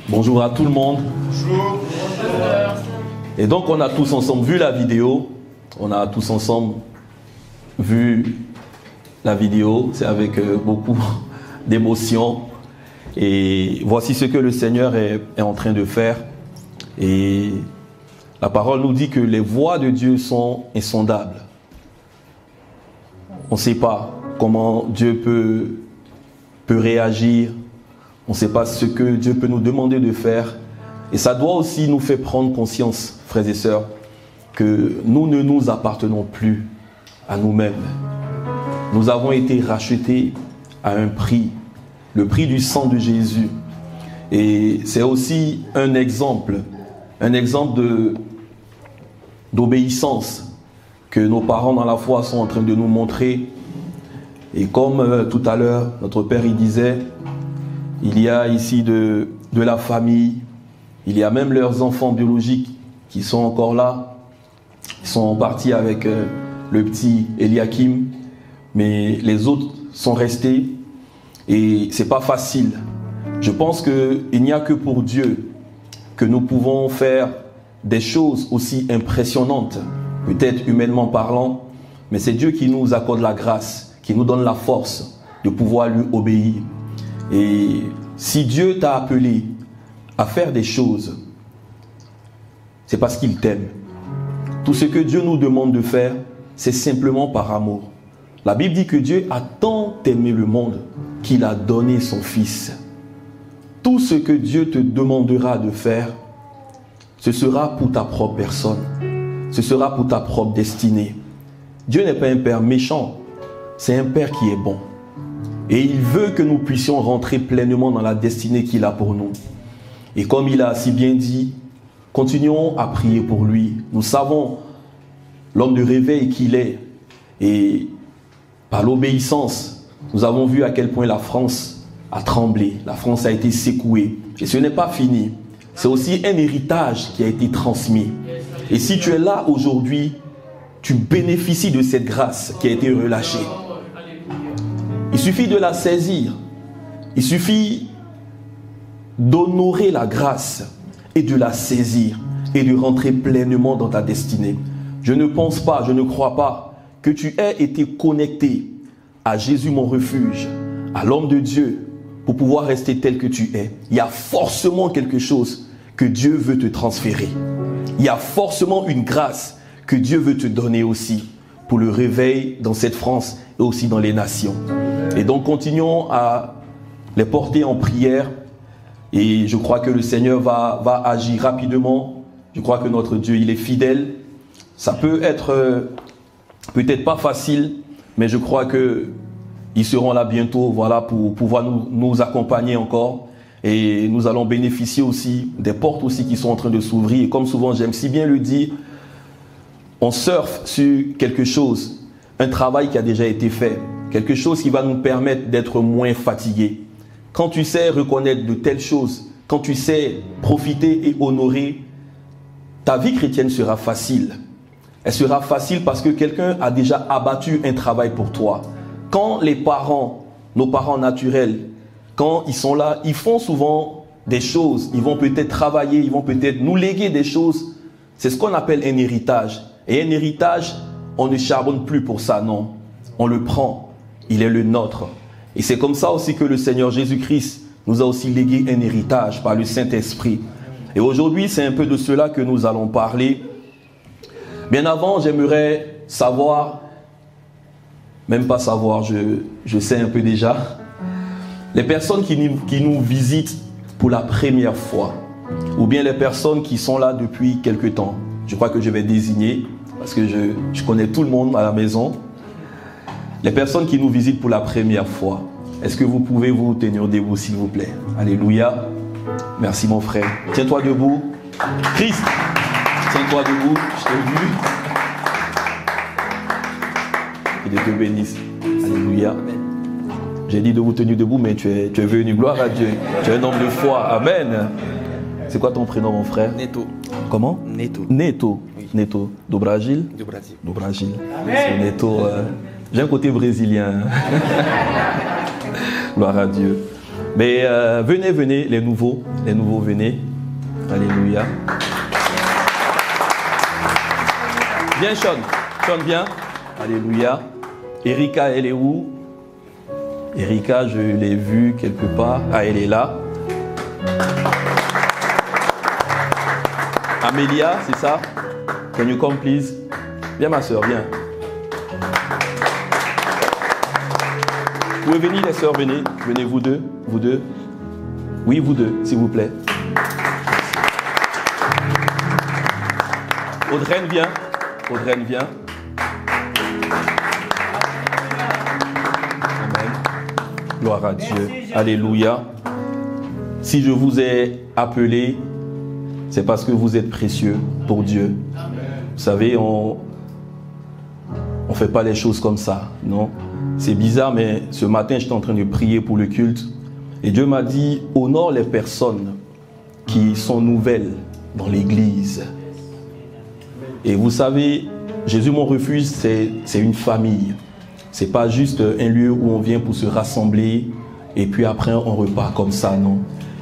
Bonjour à tout le monde. Bonjour. Et donc on a tous ensemble vu la vidéo. On a tous ensemble vu la vidéo. C'est avec beaucoup d'émotion. Et voici ce que le Seigneur est en train de faire. Et la parole nous dit que les voies de Dieu sont insondables. On ne sait pas comment Dieu peut réagir. On ne sait pas ce que Dieu peut nous demander de faire. Et ça doit aussi nous faire prendre conscience, frères et sœurs, que nous ne nous appartenons plus à nous-mêmes. Nous avons été rachetés à un prix, le prix du sang de Jésus. Et c'est aussi un exemple d'obéissance que nos parents dans la foi sont en train de nous montrer. Et comme tout à l'heure, notre père il disait, il y a ici de la famille, il y a même leurs enfants biologiques qui sont encore là. Ils sont partis avec le petit Eliakim, mais les autres sont restés et c'est pas facile. Je pense qu'il n'y a que pour Dieu que nous pouvons faire des choses aussi impressionnantes, peut-être humainement parlant, mais c'est Dieu qui nous accorde la grâce, qui nous donne la force de pouvoir lui obéir. Et si Dieu t'a appelé à faire des choses, c'est parce qu'il t'aime. Tout ce que Dieu nous demande de faire, c'est simplement par amour. La Bible dit que Dieu a tant aimé le monde qu'il a donné son Fils. Tout ce que Dieu te demandera de faire, ce sera pour ta propre personne. Ce sera pour ta propre destinée. Dieu n'est pas un Père méchant, c'est un Père qui est bon. Et il veut que nous puissions rentrer pleinement dans la destinée qu'il a pour nous. Et comme il a si bien dit, continuons à prier pour lui. Nous savons l'homme de réveil qu'il est. Et par l'obéissance, nous avons vu à quel point la France a tremblé. La France a été secouée. Et ce n'est pas fini. C'est aussi un héritage qui a été transmis. Et si tu es là aujourd'hui, tu bénéficies de cette grâce qui a été relâchée. Il suffit de la saisir. Il suffit d'honorer la grâce et de la saisir et de rentrer pleinement dans ta destinée. Je ne pense pas, je ne crois pas que tu aies été connecté à Jésus mon refuge, à l'homme de Dieu, pour pouvoir rester tel que tu es. Il y a forcément quelque chose que Dieu veut te transférer. Il y a forcément une grâce que Dieu veut te donner aussi pour le réveil dans cette France et aussi dans les nations. Et donc continuons à les porter en prière et je crois que le Seigneur va agir rapidement. Je crois que notre Dieu, il est fidèle. Ça peut être peut-être pas facile, mais je crois qu'ils seront là bientôt, voilà, pour pouvoir nous accompagner encore. Et nous allons bénéficier aussi des portes aussi qui sont en train de s'ouvrir. Et comme souvent, j'aime si bien le dire, on surfe sur quelque chose, un travail qui a déjà été fait, quelque chose qui va nous permettre d'être moins fatigués. Quand tu sais reconnaître de telles choses, quand tu sais profiter et honorer, ta vie chrétienne sera facile. Elle sera facile parce que quelqu'un a déjà abattu un travail pour toi. Quand les parents, nos parents naturels, quand ils sont là, ils font souvent des choses. Ils vont peut-être travailler, ils vont peut-être nous léguer des choses. C'est ce qu'on appelle un héritage. Et un héritage, on ne charbonne plus pour ça, non. On le prend. Il est le nôtre. Et c'est comme ça aussi que le Seigneur Jésus-Christ nous a aussi légué un héritage par le Saint-Esprit. Et aujourd'hui, c'est un peu de cela que nous allons parler. Bien avant, j'aimerais savoir, même pas savoir, je sais un peu déjà, les personnes qui nous visitent pour la première fois, ou bien les personnes qui sont là depuis quelque temps. Je crois que je vais désigner, parce que je connais tout le monde à la maison. Les personnes qui nous visitent pour la première fois, est-ce que vous pouvez vous tenir debout, s'il vous plaît? Alléluia. Merci, mon frère. Tiens-toi debout. Christ, tiens-toi debout. Je t'ai vu. Que Dieu te bénisse. Alléluia. J'ai dit de vous tenir debout, mais tu es venu. Gloire à Dieu. Tu es un homme de foi. Amen. C'est quoi ton prénom, mon frère? Neto. Comment? Neto. Neto. Oui. Neto. Do Brasil? Du Brésil. Do Brasil. C'est Neto. J'ai un côté brésilien. Gloire à Dieu. Mais venez, venez, les nouveaux venez. Alléluia. Viens Sean, Sean viens. Alléluia. Erika, elle est où? Erika, je l'ai vue quelque part. Ah, elle est là. Amélia, c'est ça? Can you come please? Viens ma soeur, viens. Vous pouvez venir les sœurs, venez. Venez vous deux. Vous deux. Oui, vous deux, s'il vous plaît. Audreyne, viens. Audreyne, viens. Amen. Gloire à Dieu. Alléluia. Si je vous ai appelé, c'est parce que vous êtes précieux pour Dieu. Vous savez, on ne fait pas les choses comme ça, non? C'est bizarre, mais ce matin, j'étais en train de prier pour le culte. Et Dieu m'a dit, honore les personnes qui sont nouvelles dans l'église. Et vous savez, Jésus, mon refuge, c'est une famille. C'est pas juste un lieu où on vient pour se rassembler et puis après on repart comme ça, non.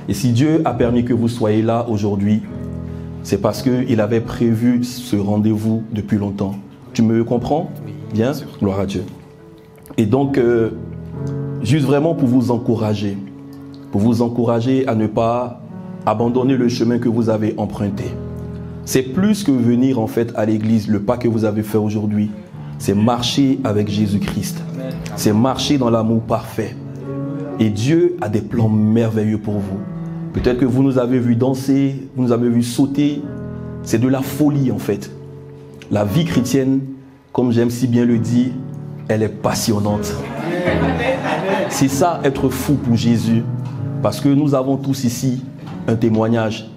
Et si Dieu a permis que vous soyez là aujourd'hui, c'est parce qu'il avait prévu ce rendez-vous depuis longtemps. Tu me comprends? Bien? Gloire à Dieu. Et donc, juste vraiment pour vous encourager à ne pas abandonner le chemin que vous avez emprunté. C'est plus que venir en fait à l'église, le pas que vous avez fait aujourd'hui. C'est marcher avec Jésus-Christ. C'est marcher dans l'amour parfait. Et Dieu a des plans merveilleux pour vous. Peut-être que vous nous avez vu danser, vous nous avez vu sauter. C'est de la folie en fait. La vie chrétienne, comme j'aime si bien le dire, elle est passionnante. C'est ça, être fou pour Jésus. Parce que nous avons tous ici un témoignage.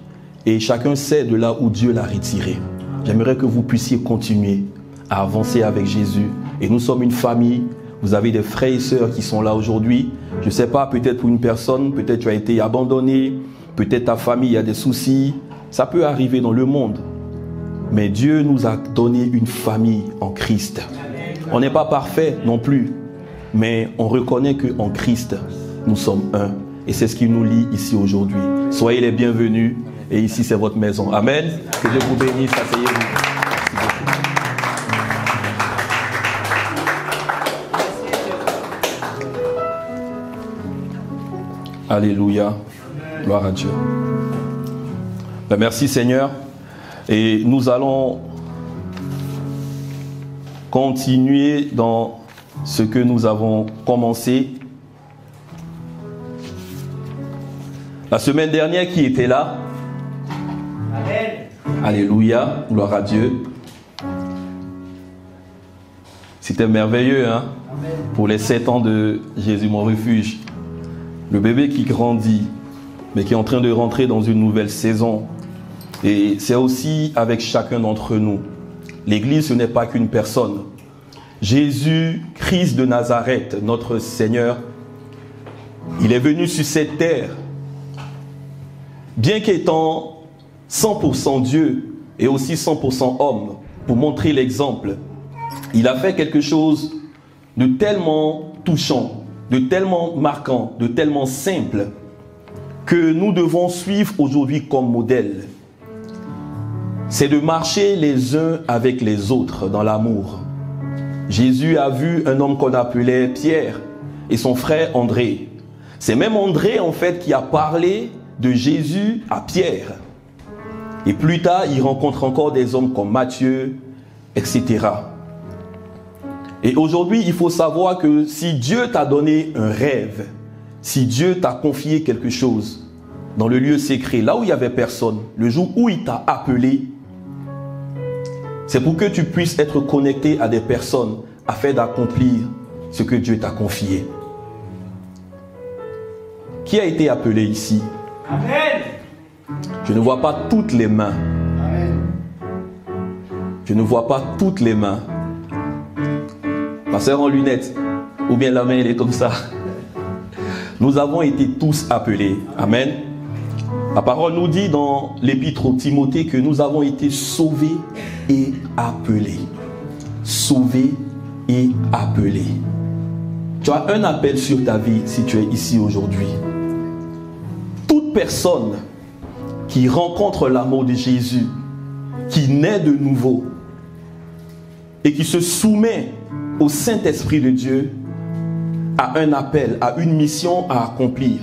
Et chacun sait de là où Dieu l'a retiré. J'aimerais que vous puissiez continuer à avancer avec Jésus. Et nous sommes une famille. Vous avez des frères et sœurs qui sont là aujourd'hui. Je ne sais pas, peut-être pour une personne, peut-être tu as été abandonné, peut-être ta famille a des soucis. Ça peut arriver dans le monde. Mais Dieu nous a donné une famille en Christ. On n'est pas parfait non plus. Mais on reconnaît qu'en Christ, nous sommes un. Et c'est ce qui nous lie ici aujourd'hui. Soyez les bienvenus. Et ici, c'est votre maison. Amen. Que Dieu vous bénisse. Asseyez-vous. Alléluia. Gloire à Dieu. Ben, merci Seigneur. Et nous allons continuer dans ce que nous avons commencé. La semaine dernière, qui était là? Amen. Alléluia. Gloire à Dieu. C'était merveilleux, hein? Amen. Pour les 7 ans de Jésus, mon refuge. Le bébé qui grandit, mais qui est en train de rentrer dans une nouvelle saison. Et c'est aussi avec chacun d'entre nous. L'Église, ce n'est pas qu'une personne. Jésus, Christ de Nazareth, notre Seigneur, il est venu sur cette terre. Bien qu'étant 100% Dieu et aussi 100% homme, pour montrer l'exemple, il a fait quelque chose de tellement touchant, de tellement marquant, de tellement simple, que nous devons suivre aujourd'hui comme modèle. C'est de marcher les uns avec les autres dans l'amour. Jésus a vu un homme qu'on appelait Pierre et son frère André. C'est même André en fait qui a parlé de Jésus à Pierre. Et plus tard, il rencontre encore des hommes comme Matthieu, etc. Et aujourd'hui, il faut savoir que si Dieu t'a donné un rêve, si Dieu t'a confié quelque chose dans le lieu secret, là où il n'y avait personne, le jour où il t'a appelé, c'est pour que tu puisses être connecté à des personnes afin d'accomplir ce que Dieu t'a confié. Qui a été appelé ici? Amen. Je ne vois pas toutes les mains. Amen. Je ne vois pas toutes les mains. Ma soeur en lunettes, ou bien la main elle est comme ça. Nous avons été tous appelés. Amen. La parole nous dit dans l'épître au Timothée que nous avons été sauvés et appelés. Sauvés et appelés. Tu as un appel sur ta vie si tu es ici aujourd'hui. personne qui rencontre l'amour de Jésus, qui naît de nouveau et qui se soumet au Saint-Esprit de Dieu, a un appel, a une mission à accomplir.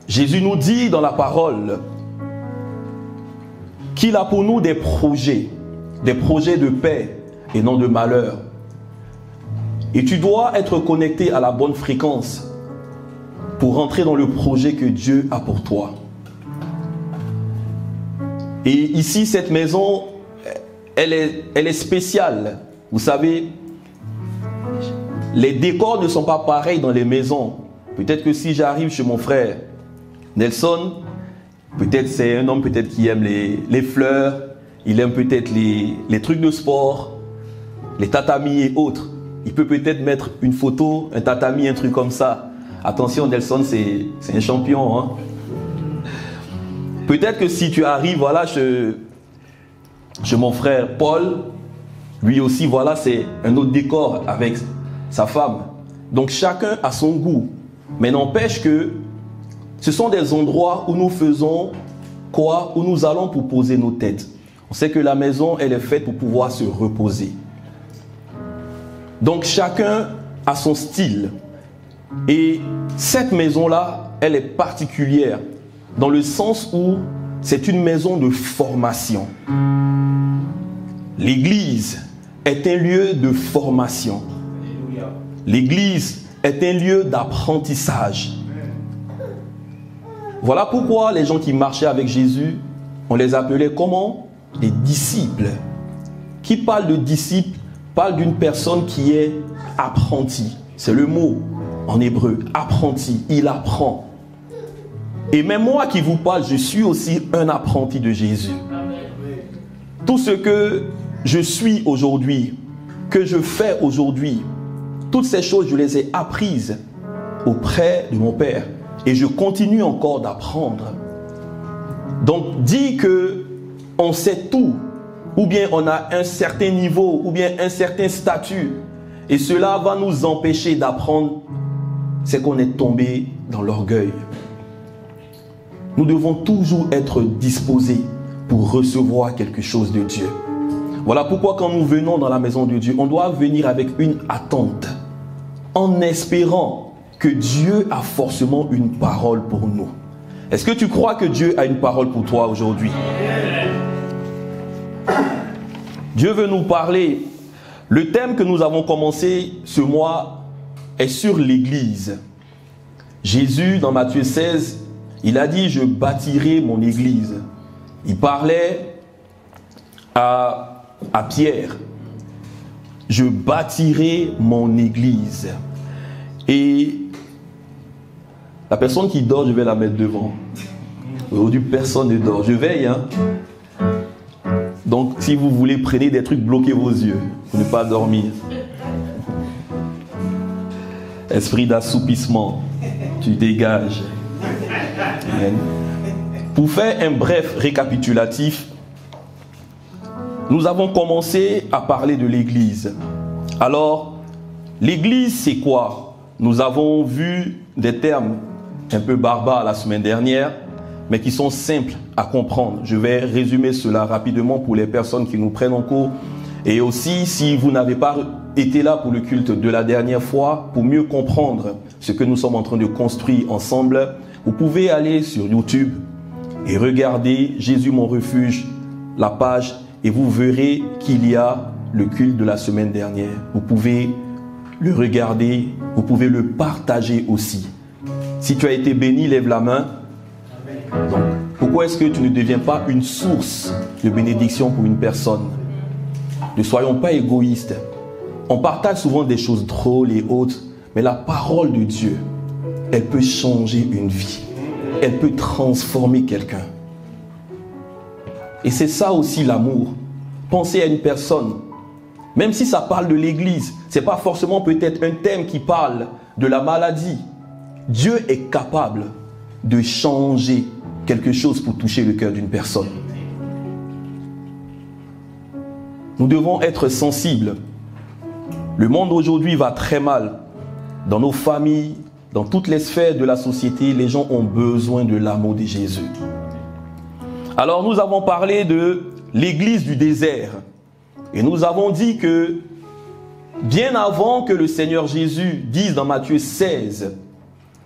Jésus nous dit dans la parole qu'il a pour nous des projets de paix et non de malheur. Et tu dois être connecté à la bonne fréquence pour rentrer dans le projet que Dieu a pour toi. Et ici, cette maison, elle est spéciale. Vous savez, les décors ne sont pas pareils dans les maisons. Peut-être que si j'arrive chez mon frère Nelson, peut-être c'est un homme peut-être qui aime les fleurs, il aime peut-être les trucs de sport, les tatamis et autres. Il peut peut-être mettre une photo, un tatami, un truc comme ça. Attention, Nelson, c'est un champion. Hein? Peut-être que si tu arrives, voilà, chez mon frère Paul, lui aussi, voilà, c'est un autre décor avec sa femme. Donc chacun a son goût. Mais n'empêche que ce sont des endroits où nous faisons quoi? Où nous allons pour poser nos têtes. On sait que la maison, elle est faite pour pouvoir se reposer. Donc chacun a son style. Et cette maison-là, elle est particulière dans le sens où c'est une maison de formation. L'église est un lieu de formation. L'église est un lieu d'apprentissage. Voilà pourquoi les gens qui marchaient avec Jésus, on les appelait comment? Les disciples. Qui parle de disciple parle d'une personne qui est apprentie. C'est le mot en hébreu, apprenti. Il apprend. Et même moi qui vous parle, je suis aussi un apprenti de Jésus. Tout ce que je suis aujourd'hui, que je fais aujourd'hui, toutes ces choses, je les ai apprises auprès de mon Père. Et je continue encore d'apprendre. Donc, dit que on sait tout, ou bien on a un certain niveau, ou bien un certain statut, et cela va nous empêcher d'apprendre, c'est qu'on est tombé dans l'orgueil. Nous devons toujours être disposés pour recevoir quelque chose de Dieu. Voilà pourquoi quand nous venons dans la maison de Dieu, on doit venir avec une attente, en espérant que Dieu a forcément une parole pour nous. Est-ce que tu crois que Dieu a une parole pour toi aujourd'hui? Dieu veut nous parler. Le thème que nous avons commencé ce mois est sur l'Église. Jésus, dans Matthieu 16, il a dit « Je bâtirai mon Église ». Il parlait à Pierre. « Je bâtirai mon Église ». Et la personne qui dort, je vais la mettre devant. Aujourd'hui, personne ne dort. Je veille, hein. Donc, si vous voulez, prenez des trucs, bloquez vos yeux pour ne pas dormir. Esprit d'assoupissement, tu dégages. Amen. Pour faire un bref récapitulatif, nous avons commencé à parler de l'Église. Alors, l'Église, c'est quoi? Nous avons vu des termes un peu barbares la semaine dernière, mais qui sont simples à comprendre. Je vais résumer cela rapidement pour les personnes qui nous prennent en cours. Et aussi, si vous n'avez pas été là pour le culte de la dernière fois, pour mieux comprendre ce que nous sommes en train de construire ensemble, vous pouvez aller sur YouTube et regarder Jésus mon refuge, la page, et vous verrez qu'il y a le culte de la semaine dernière. Vous pouvez le regarder, vous pouvez le partager aussi. Si tu as été béni, lève la main. Donc, pourquoi est-ce que tu ne deviens pas une source de bénédiction pour une personne? Ne soyons pas égoïstes. On partage souvent des choses drôles et autres, mais la parole de Dieu, elle peut changer une vie. Elle peut transformer quelqu'un. Et c'est ça aussi l'amour. Penser à une personne, même si ça parle de l'Église, ce n'est pas forcément peut-être un thème qui parle de la maladie. Dieu est capable de changer quelque chose pour toucher le cœur d'une personne. Nous devons être sensibles. Le monde aujourd'hui va très mal. Dans nos familles, dans toutes les sphères de la société, les gens ont besoin de l'amour de Jésus. Alors nous avons parlé de l'église du désert. Et nous avons dit que bien avant que le Seigneur Jésus dise dans Matthieu 16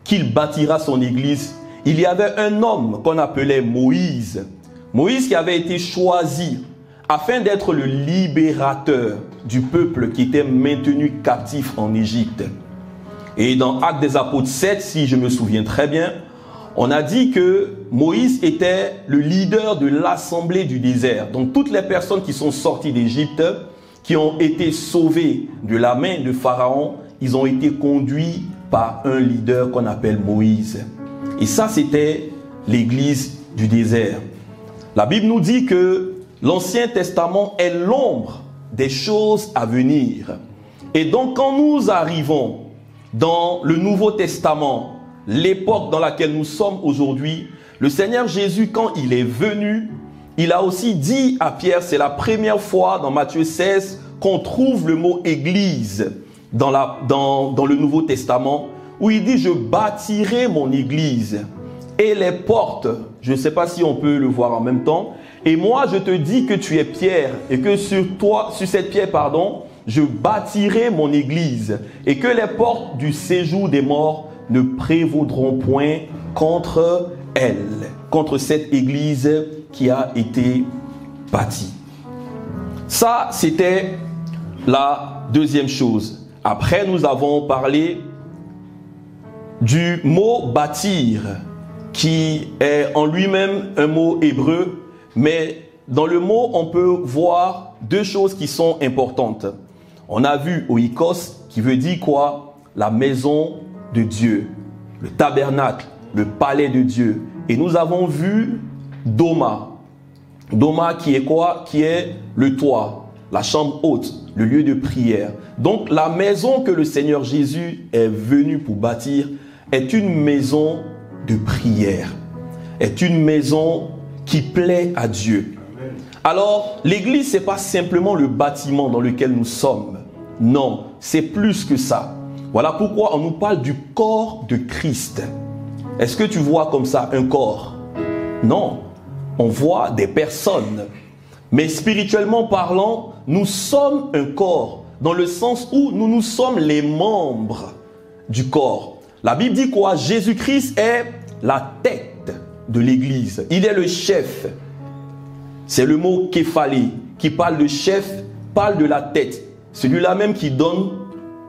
qu'il bâtira son église, il y avait un homme qu'on appelait Moïse. Moïse qui avait été choisi afin d'être le libérateur du peuple qui était maintenu captif en Égypte. Et dans Actes des Apôtres 7, si je me souviens très bien, on a dit que Moïse était le leader de l'assemblée du désert. Donc toutes les personnes qui sont sorties d'Égypte, qui ont été sauvées de la main de Pharaon, ils ont été conduits par un leader qu'on appelle Moïse. Et ça, c'était l'église du désert. La Bible nous dit que l'Ancien Testament est l'ombre des choses à venir. Et donc quand nous arrivons dans le Nouveau Testament, l'époque dans laquelle nous sommes aujourd'hui, le Seigneur Jésus, quand il est venu, il a aussi dit à Pierre, c'est la première fois dans Matthieu 16 qu'on trouve le mot église dans le Nouveau Testament, où il dit, je bâtirai mon église et les portes, je ne sais pas si on peut le voir en même temps, et moi je te dis que tu es Pierre et que sur cette pierre, je bâtirai mon église et que les portes du séjour des morts ne prévaudront point contre elle, contre cette église qui a été bâtie. Ça, c'était la deuxième chose. Après, nous avons parlé du mot bâtir, qui est en lui-même un mot hébreu, mais dans le mot, on peut voir deux choses qui sont importantes. On a vu oikos, qui veut dire quoi? La maison de Dieu, le tabernacle, le palais de Dieu. Et nous avons vu doma. Doma qui est quoi? Qui est le toit, la chambre haute, le lieu de prière. Donc la maison que le Seigneur Jésus est venu pour bâtir est une maison de prière, est une maison qui plaît à Dieu. Alors l'église, ce n'est pas simplement le bâtiment dans lequel nous sommes. Non, c'est plus que ça. Voilà pourquoi on nous parle du corps de Christ. Est-ce que tu vois comme ça un corps? Non, on voit des personnes. Mais spirituellement parlant, nous sommes un corps, dans le sens où nous sommes les membres du corps. La Bible dit quoi? Jésus-Christ est la tête de l'église. Il est le chef. C'est le mot képhalé qui parle de chef, parle de la tête. Celui-là même qui donne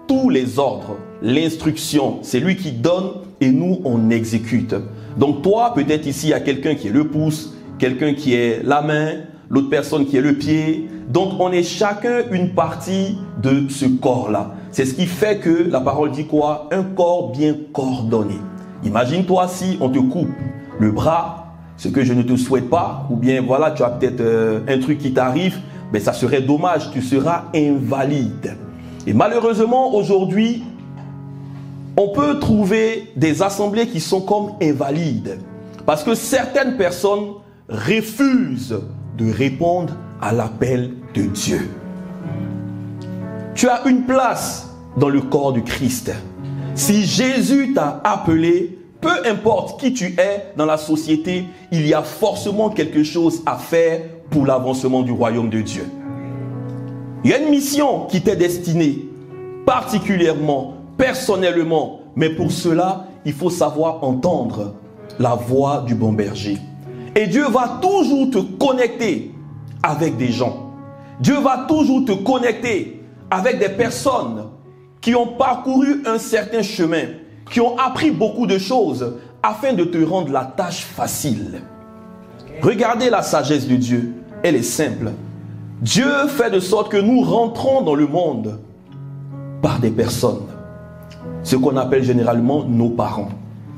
tous les ordres, l'instruction. C'est lui qui donne et nous, on exécute. Donc toi, peut-être ici, il y a quelqu'un qui est le pouce, quelqu'un qui est la main, l'autre personne qui est le pied. Donc on est chacun une partie de ce corps-là. C'est ce qui fait que la parole dit quoi? Un corps bien coordonné. Imagine-toi si on te coupe le bras, ce que je ne te souhaite pas, ou bien voilà, tu as peut-être un truc qui t'arrive, mais ça serait dommage, tu seras invalide. Et malheureusement, aujourd'hui, on peut trouver des assemblées qui sont comme invalides, parce que certaines personnes refusent de répondre à l'appel de Dieu. Tu as une place dans le corps du Christ. Si Jésus t'a appelé, peu importe qui tu es dans la société, il y a forcément quelque chose à faire pour l'avancement du royaume de Dieu. Il y a une mission qui t'est destinée, particulièrement, personnellement, mais pour cela, il faut savoir entendre la voix du bon berger. Et Dieu va toujours te connecter avec des gens. Dieu va toujours te connecter avec des personnes qui ont parcouru un certain chemin, qui ont appris beaucoup de choses afin de te rendre la tâche facile. Regardez la sagesse de Dieu, elle est simple. Dieu fait de sorte que nous rentrons dans le monde par des personnes, ce qu'on appelle généralement nos parents,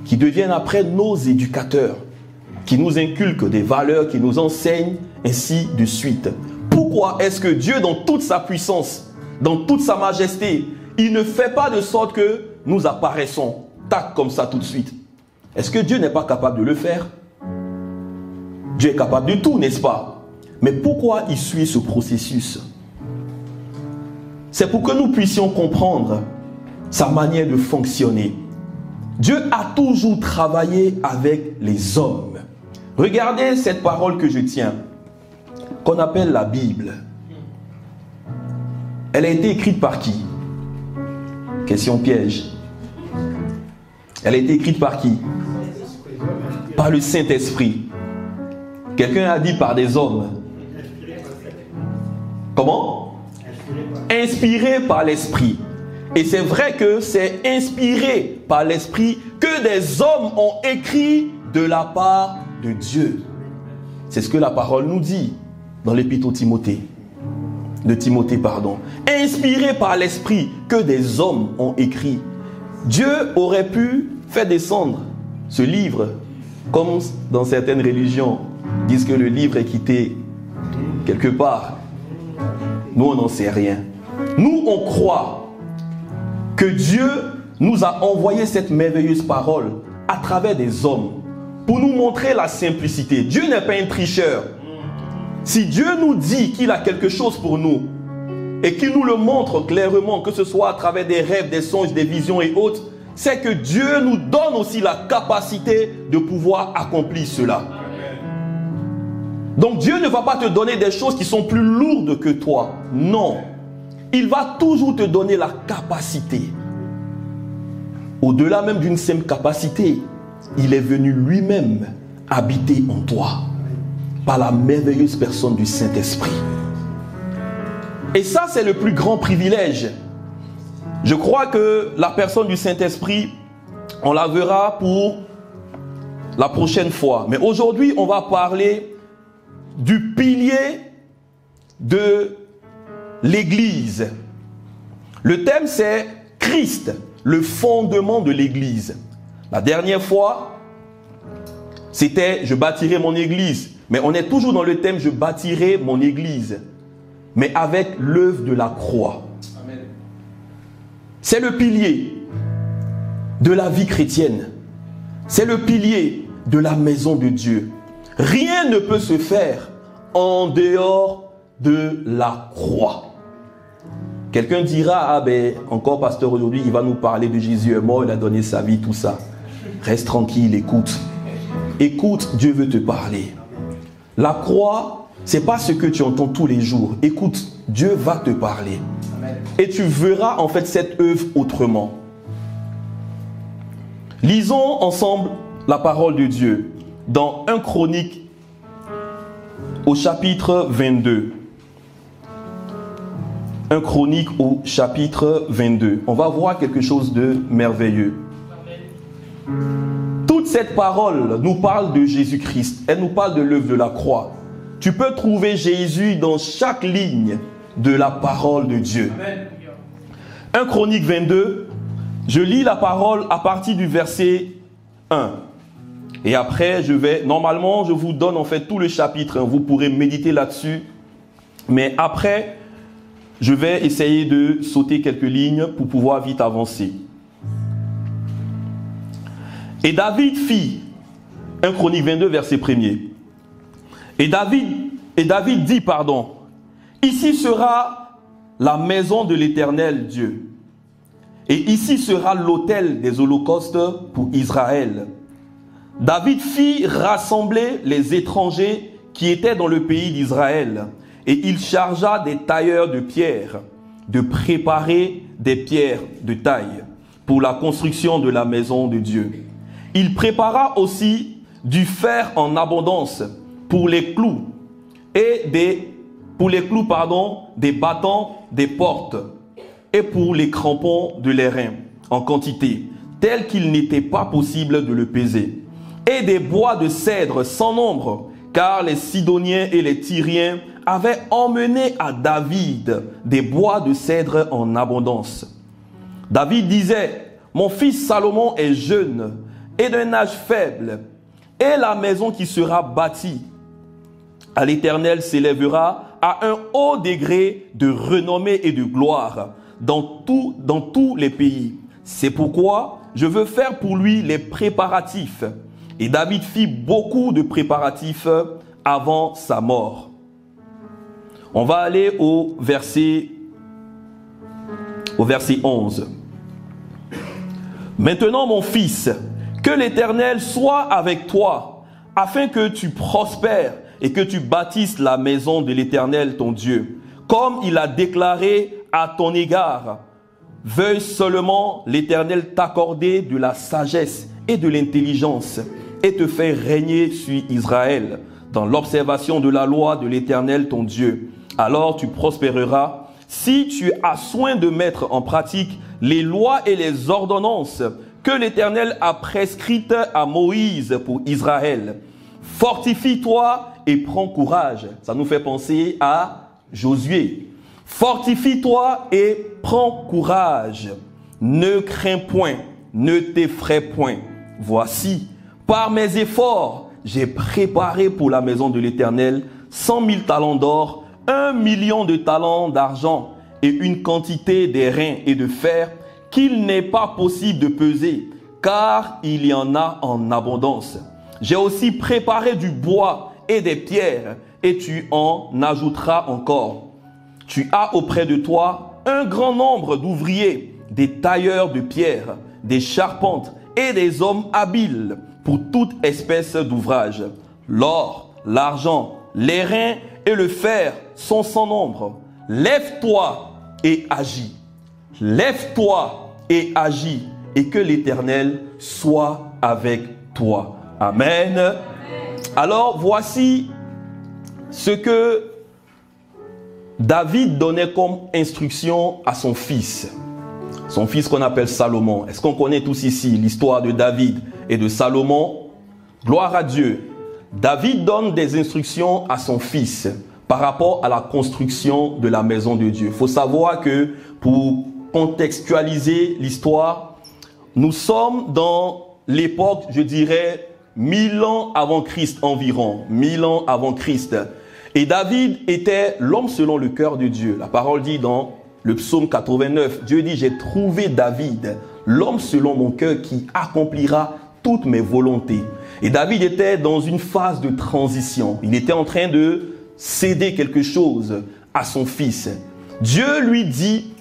qui deviennent après nos éducateurs, qui nous inculquent des valeurs, qui nous enseignent, ainsi de suite. Pourquoi est-ce que Dieu, dans toute sa puissance, dans toute sa majesté, il ne fait pas de sorte que nous apparaissons, tac, comme ça tout de suite? Est-ce que Dieu n'est pas capable de le faire? Dieu est capable de tout, n'est-ce pas? Mais pourquoi il suit ce processus? C'est pour que nous puissions comprendre sa manière de fonctionner. Dieu a toujours travaillé avec les hommes. Regardez cette parole que je tiens, qu'on appelle la Bible. Elle a été écrite par qui? Question piège. Elle a été écrite par qui? Par le Saint-Esprit. Quelqu'un a dit par des hommes. Comment? Inspiré par l'Esprit. Et c'est vrai que c'est inspiré par l'Esprit que des hommes ont écrit de la part de Dieu. C'est ce que la parole nous dit dans l'épître de Timothée. Inspiré par l'Esprit que des hommes ont écrit. Dieu aurait pu faire descendre ce livre, comme dans certaines religions disent que le livre est quitté quelque part. Nous, on n'en sait rien. Nous, on croit que Dieu nous a envoyé cette merveilleuse parole à travers des hommes pour nous montrer la simplicité. Dieu n'est pas un tricheur. Si Dieu nous dit qu'il a quelque chose pour nous et qu'il nous le montre clairement, que ce soit à travers des rêves, des songes, des visions et autres, c'est que Dieu nous donne aussi la capacité de pouvoir accomplir cela. Donc Dieu ne va pas te donner des choses qui sont plus lourdes que toi. Non. Il va toujours te donner la capacité. Au-delà même d'une simple capacité, il est venu lui-même habiter en toi par la merveilleuse personne du Saint-Esprit. Et ça, c'est le plus grand privilège. Je crois que la personne du Saint-Esprit, on la verra pour la prochaine fois. Mais aujourd'hui, on va parler du pilier de l'Église. Le thème, c'est Christ, le fondement de l'Église. La dernière fois, c'était « Je bâtirai mon Église ». Mais on est toujours dans le thème « Je bâtirai mon Église », mais avec l'œuvre de la croix. Amen. C'est le pilier de la vie chrétienne. C'est le pilier de la maison de Dieu. Rien ne peut se faire en dehors de la croix. Quelqu'un dira, ah ben, encore pasteur aujourd'hui, il va nous parler de Jésus est mort, il a donné sa vie, tout ça. Reste tranquille, écoute. Écoute, Dieu veut te parler. La croix, c'est pas ce que tu entends tous les jours. Écoute, Dieu va te parler. Et tu verras en fait cette œuvre autrement. Lisons ensemble la parole de Dieu dans 1 Chronique au chapitre 22. 1 Chronique au chapitre 22. On va voir quelque chose de merveilleux. Toute cette parole nous parle de Jésus-Christ. Elle nous parle de l'œuvre de la croix. Tu peux trouver Jésus dans chaque ligne de la parole de Dieu. 1 Chronique 22, je lis la parole à partir du verset 1. Et après, normalement, je vous donne en fait tout le chapitre. Vous pourrez méditer là-dessus. Mais après, je vais essayer de sauter quelques lignes pour pouvoir vite avancer. Et David fit, 1 Chronique 22, verset 1er. Et David dit, ici sera la maison de l'Éternel Dieu. Et ici sera l'autel des holocaustes pour Israël. David fit rassembler les étrangers qui étaient dans le pays d'Israël. Et il chargea des tailleurs de pierre de préparer des pierres de taille pour la construction de la maison de Dieu. Il prépara aussi du fer en abondance pour les clous et des battants des portes et pour les crampons de l'airain en quantité, tel qu'il n'était pas possible de le peser. Et des bois de cèdre sans nombre, car les Sidoniens et les Tyriens avaient emmené à David des bois de cèdre en abondance. David disait, mon fils Salomon est jeune et d'un âge faible, et la maison qui sera bâtie à l'Éternel s'élèvera à un haut degré de renommée et de gloire dans tous les pays. C'est pourquoi je veux faire pour lui les préparatifs. Et David fit beaucoup de préparatifs avant sa mort. On va aller au verset 11. Maintenant, mon fils, que l'Éternel soit avec toi, afin que tu prospères et que tu bâtisses la maison de l'Éternel, ton Dieu, comme il a déclaré à ton égard. Veuille seulement l'Éternel t'accorder de la sagesse et de l'intelligence et te faire régner sur Israël dans l'observation de la loi de l'Éternel, ton Dieu. Alors tu prospéreras si tu as soin de mettre en pratique les lois et les ordonnances que l'Éternel a prescrites à Moïse pour Israël. Fortifie-toi et prends courage. Ça nous fait penser à Josué. Fortifie-toi et prends courage. Ne crains point, ne t'effraie point. Voici, par mes efforts, j'ai préparé pour la maison de l'Éternel 100 000 talents d'or, 1 million de talents d'argent et une quantité d'airain et de fer qu'il n'est pas possible de peser, car il y en a en abondance. J'ai aussi préparé du bois et des pierres, et tu en ajouteras encore. Tu as auprès de toi un grand nombre d'ouvriers, des tailleurs de pierre, des charpentes et des hommes habiles pour toute espèce d'ouvrage. L'or, l'argent, l'airain et le fer sont sans nombre. Lève-toi et agis. Lève-toi et agis, et que l'Éternel soit avec toi. Amen. Amen. Alors, voici ce que David donnait comme instruction à son fils. Son fils qu'on appelle Salomon. Est-ce qu'on connaît tous ici l'histoire de David et de Salomon? Gloire à Dieu. David donne des instructions à son fils par rapport à la construction de la maison de Dieu. Il faut savoir que pour contextualiser l'histoire, nous sommes dans l'époque, je dirais, 1000 ans avant Christ environ. 1000 ans avant Christ. Et David était l'homme selon le cœur de Dieu. La parole dit dans le psaume 89, Dieu dit, j'ai trouvé David, l'homme selon mon cœur qui accomplira toutes mes volontés. Et David était dans une phase de transition. Il était en train de céder quelque chose à son fils. Dieu lui dit,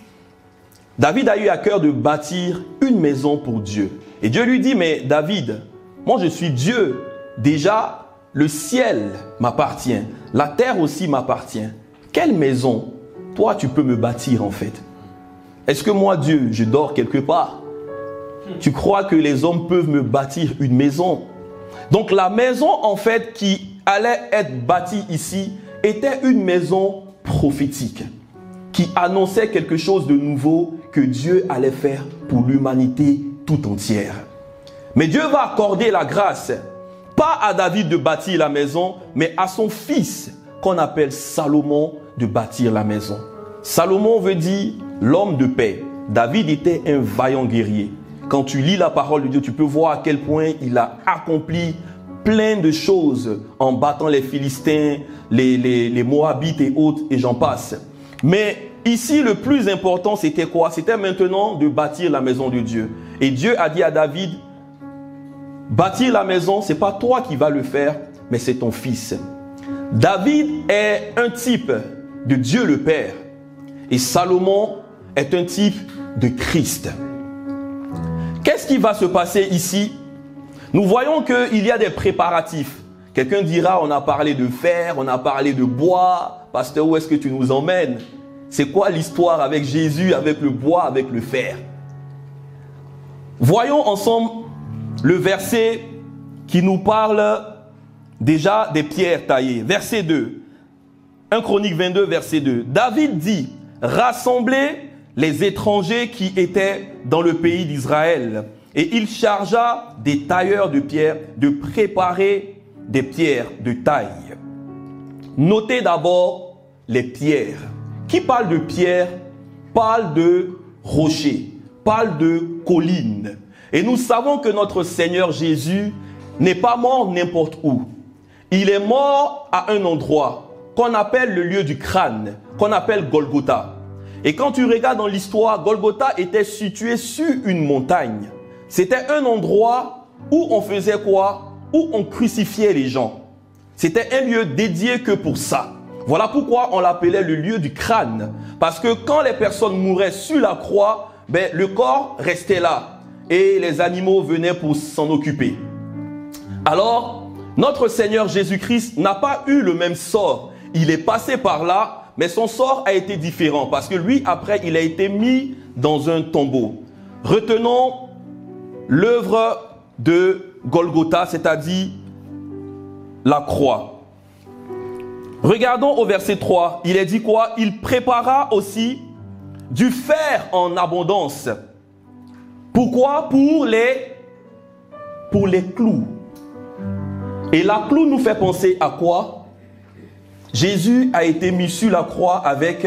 David a eu à cœur de bâtir une maison pour Dieu. Et Dieu lui dit, mais David, moi je suis Dieu. Déjà, le ciel m'appartient. La terre aussi m'appartient. Quelle maison, toi, tu peux me bâtir en fait? Est-ce que moi, Dieu, je dors quelque part? Tu crois que les hommes peuvent me bâtir une maison? Donc la maison en fait qui allait être bâtie ici était une maison prophétique qui annonçait quelque chose de nouveau que Dieu allait faire pour l'humanité tout entière. Mais Dieu va accorder la grâce, pas à David de bâtir la maison, mais à son fils qu'on appelle Salomon de bâtir la maison. Salomon veut dire l'homme de paix. David était un vaillant guerrier. Quand tu lis la parole de Dieu, tu peux voir à quel point il a accompli plein de choses en battant les Philistins, les Moabites et autres, et j'en passe. Mais ici, le plus important, c'était quoi? C'était maintenant de bâtir la maison de Dieu. Et Dieu a dit à David, bâtir la maison, ce n'est pas toi qui vas le faire, mais c'est ton fils. David est un type de Dieu le Père. Et Salomon est un type de Christ. Qu'est-ce qui va se passer ici? Nous voyons qu'il y a des préparatifs. Quelqu'un dira, on a parlé de fer, on a parlé de bois. Pasteur, où est-ce que tu nous emmènes? C'est quoi l'histoire avec Jésus, avec le bois, avec le fer? Voyons ensemble le verset qui nous parle déjà des pierres taillées. Verset 2. 1 Chronique 22, verset 2. David dit, rassemblez les étrangers qui étaient dans le pays d'Israël. Et il chargea des tailleurs de pierre de préparer des pierres de taille. Notez d'abord les pierres. Qui parle de pierre parle de rocher, parle de colline. Et nous savons que notre Seigneur Jésus n'est pas mort n'importe où. Il est mort à un endroit qu'on appelle le lieu du crâne, qu'on appelle Golgotha. Et quand tu regardes dans l'histoire, Golgotha était situé sur une montagne. C'était un endroit où on faisait quoi? Où on crucifiait les gens. C'était un lieu dédié que pour ça. Voilà pourquoi on l'appelait le lieu du crâne. Parce que quand les personnes mouraient sur la croix, le corps restait là. et les animaux venaient pour s'en occuper. Alors, notre Seigneur Jésus-Christ n'a pas eu le même sort. Il est passé par là, mais son sort a été différent parce que lui, après, il a été mis dans un tombeau. Retenons l'œuvre de Golgotha, c'est-à-dire la croix. Regardons au verset 3, il est dit quoi? Il prépara aussi du fer en abondance. Pourquoi? Pour les clous. Et la clou nous fait penser à quoi? Jésus a été mis sur la croix avec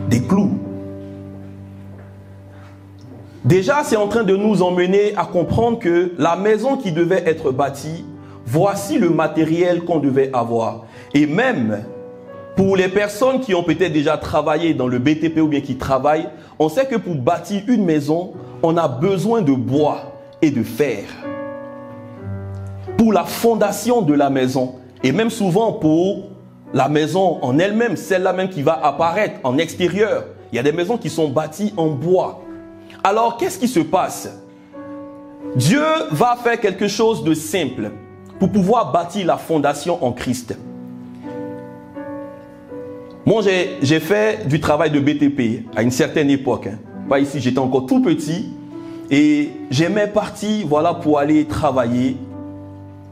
des clous. Déjà, c'est en train de nous emmener à comprendre que la maison qui devait être bâtie, voici le matériel qu'on devait avoir. Et même pour les personnes qui ont peut-être déjà travaillé dans le BTP ou bien qui travaillent, on sait que pour bâtir une maison, on a besoin de bois et de fer. Pour la fondation de la maison, et même souvent pour la maison en elle-même, celle-là même qui va apparaître en extérieur. Il y a des maisons qui sont bâties en bois. Alors, qu'est-ce qui se passe? Dieu va faire quelque chose de simple pour pouvoir bâtir la fondation en Christ. Moi, j'ai fait du travail de BTP à une certaine époque. Pas ici, j'étais encore tout petit et j'aimais partir, voilà, pour aller travailler.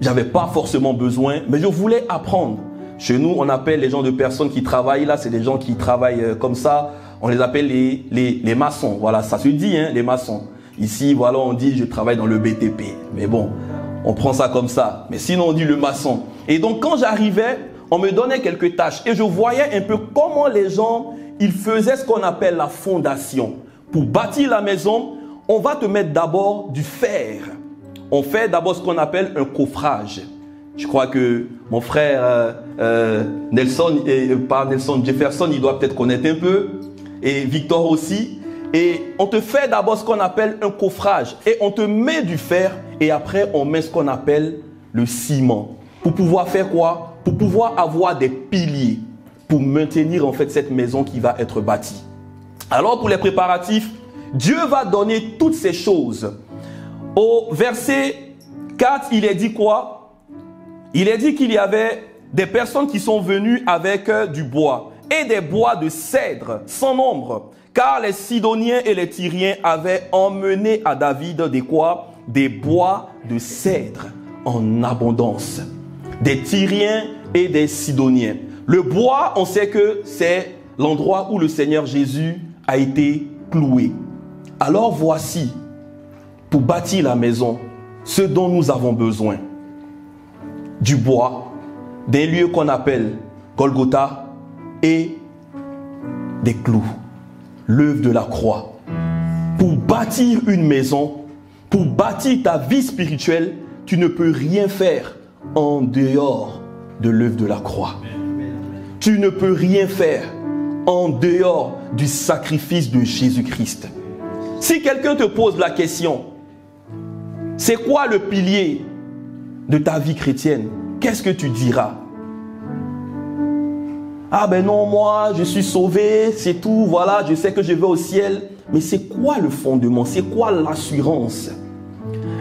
J'avais pas forcément besoin, mais je voulais apprendre. Chez nous, on appelle les gens de personnes qui travaillent là, c'est des gens qui travaillent comme ça. On les appelle les maçons. Voilà, ça se dit, hein, les maçons. Ici, voilà, on dit je travaille dans le BTP. Mais bon, on prend ça comme ça. Mais sinon, on dit le maçon. Et donc, quand j'arrivais, on me donnait quelques tâches. Et je voyais un peu comment les gens, ils faisaient ce qu'on appelle la fondation. Pour bâtir la maison, on va te mettre d'abord du fer. On fait d'abord ce qu'on appelle un coffrage. Je crois que mon frère Jefferson, il doit peut-être connaître un peu. Et Victor aussi. Et on te fait d'abord ce qu'on appelle un coffrage. Et on te met du fer. Et après, on met ce qu'on appelle le ciment. Pour pouvoir faire quoi? Pour pouvoir avoir des piliers. Pour maintenir en fait cette maison qui va être bâtie. Alors pour les préparatifs, Dieu va donner toutes ces choses. Au verset 4, il est dit quoi? Il est dit qu'il y avait des personnes qui sont venues avec du bois et des bois de cèdre sans nombre, car les Sidoniens et les Tyriens avaient emmené à David des quoi? Des bois de cèdre en abondance. Des Tyriens et des Sidoniens. Le bois, on sait que c'est l'endroit où le Seigneur Jésus a été cloué. Alors voici, pour bâtir la maison, ce dont nous avons besoin. Du bois, d'un lieu qu'on appelle Golgotha et des clous, l'œuvre de la croix. Pour bâtir une maison, pour bâtir ta vie spirituelle, tu ne peux rien faire en dehors de l'œuvre de la croix. Tu ne peux rien faire en dehors du sacrifice de Jésus-Christ. Si quelqu'un te pose la question, c'est quoi le pilier de ta vie chrétienne? Qu'est-ce que tu diras? Ah ben non, moi je suis sauvé, c'est tout, voilà, je sais que je vais au ciel. Mais c'est quoi le fondement? C'est quoi l'assurance?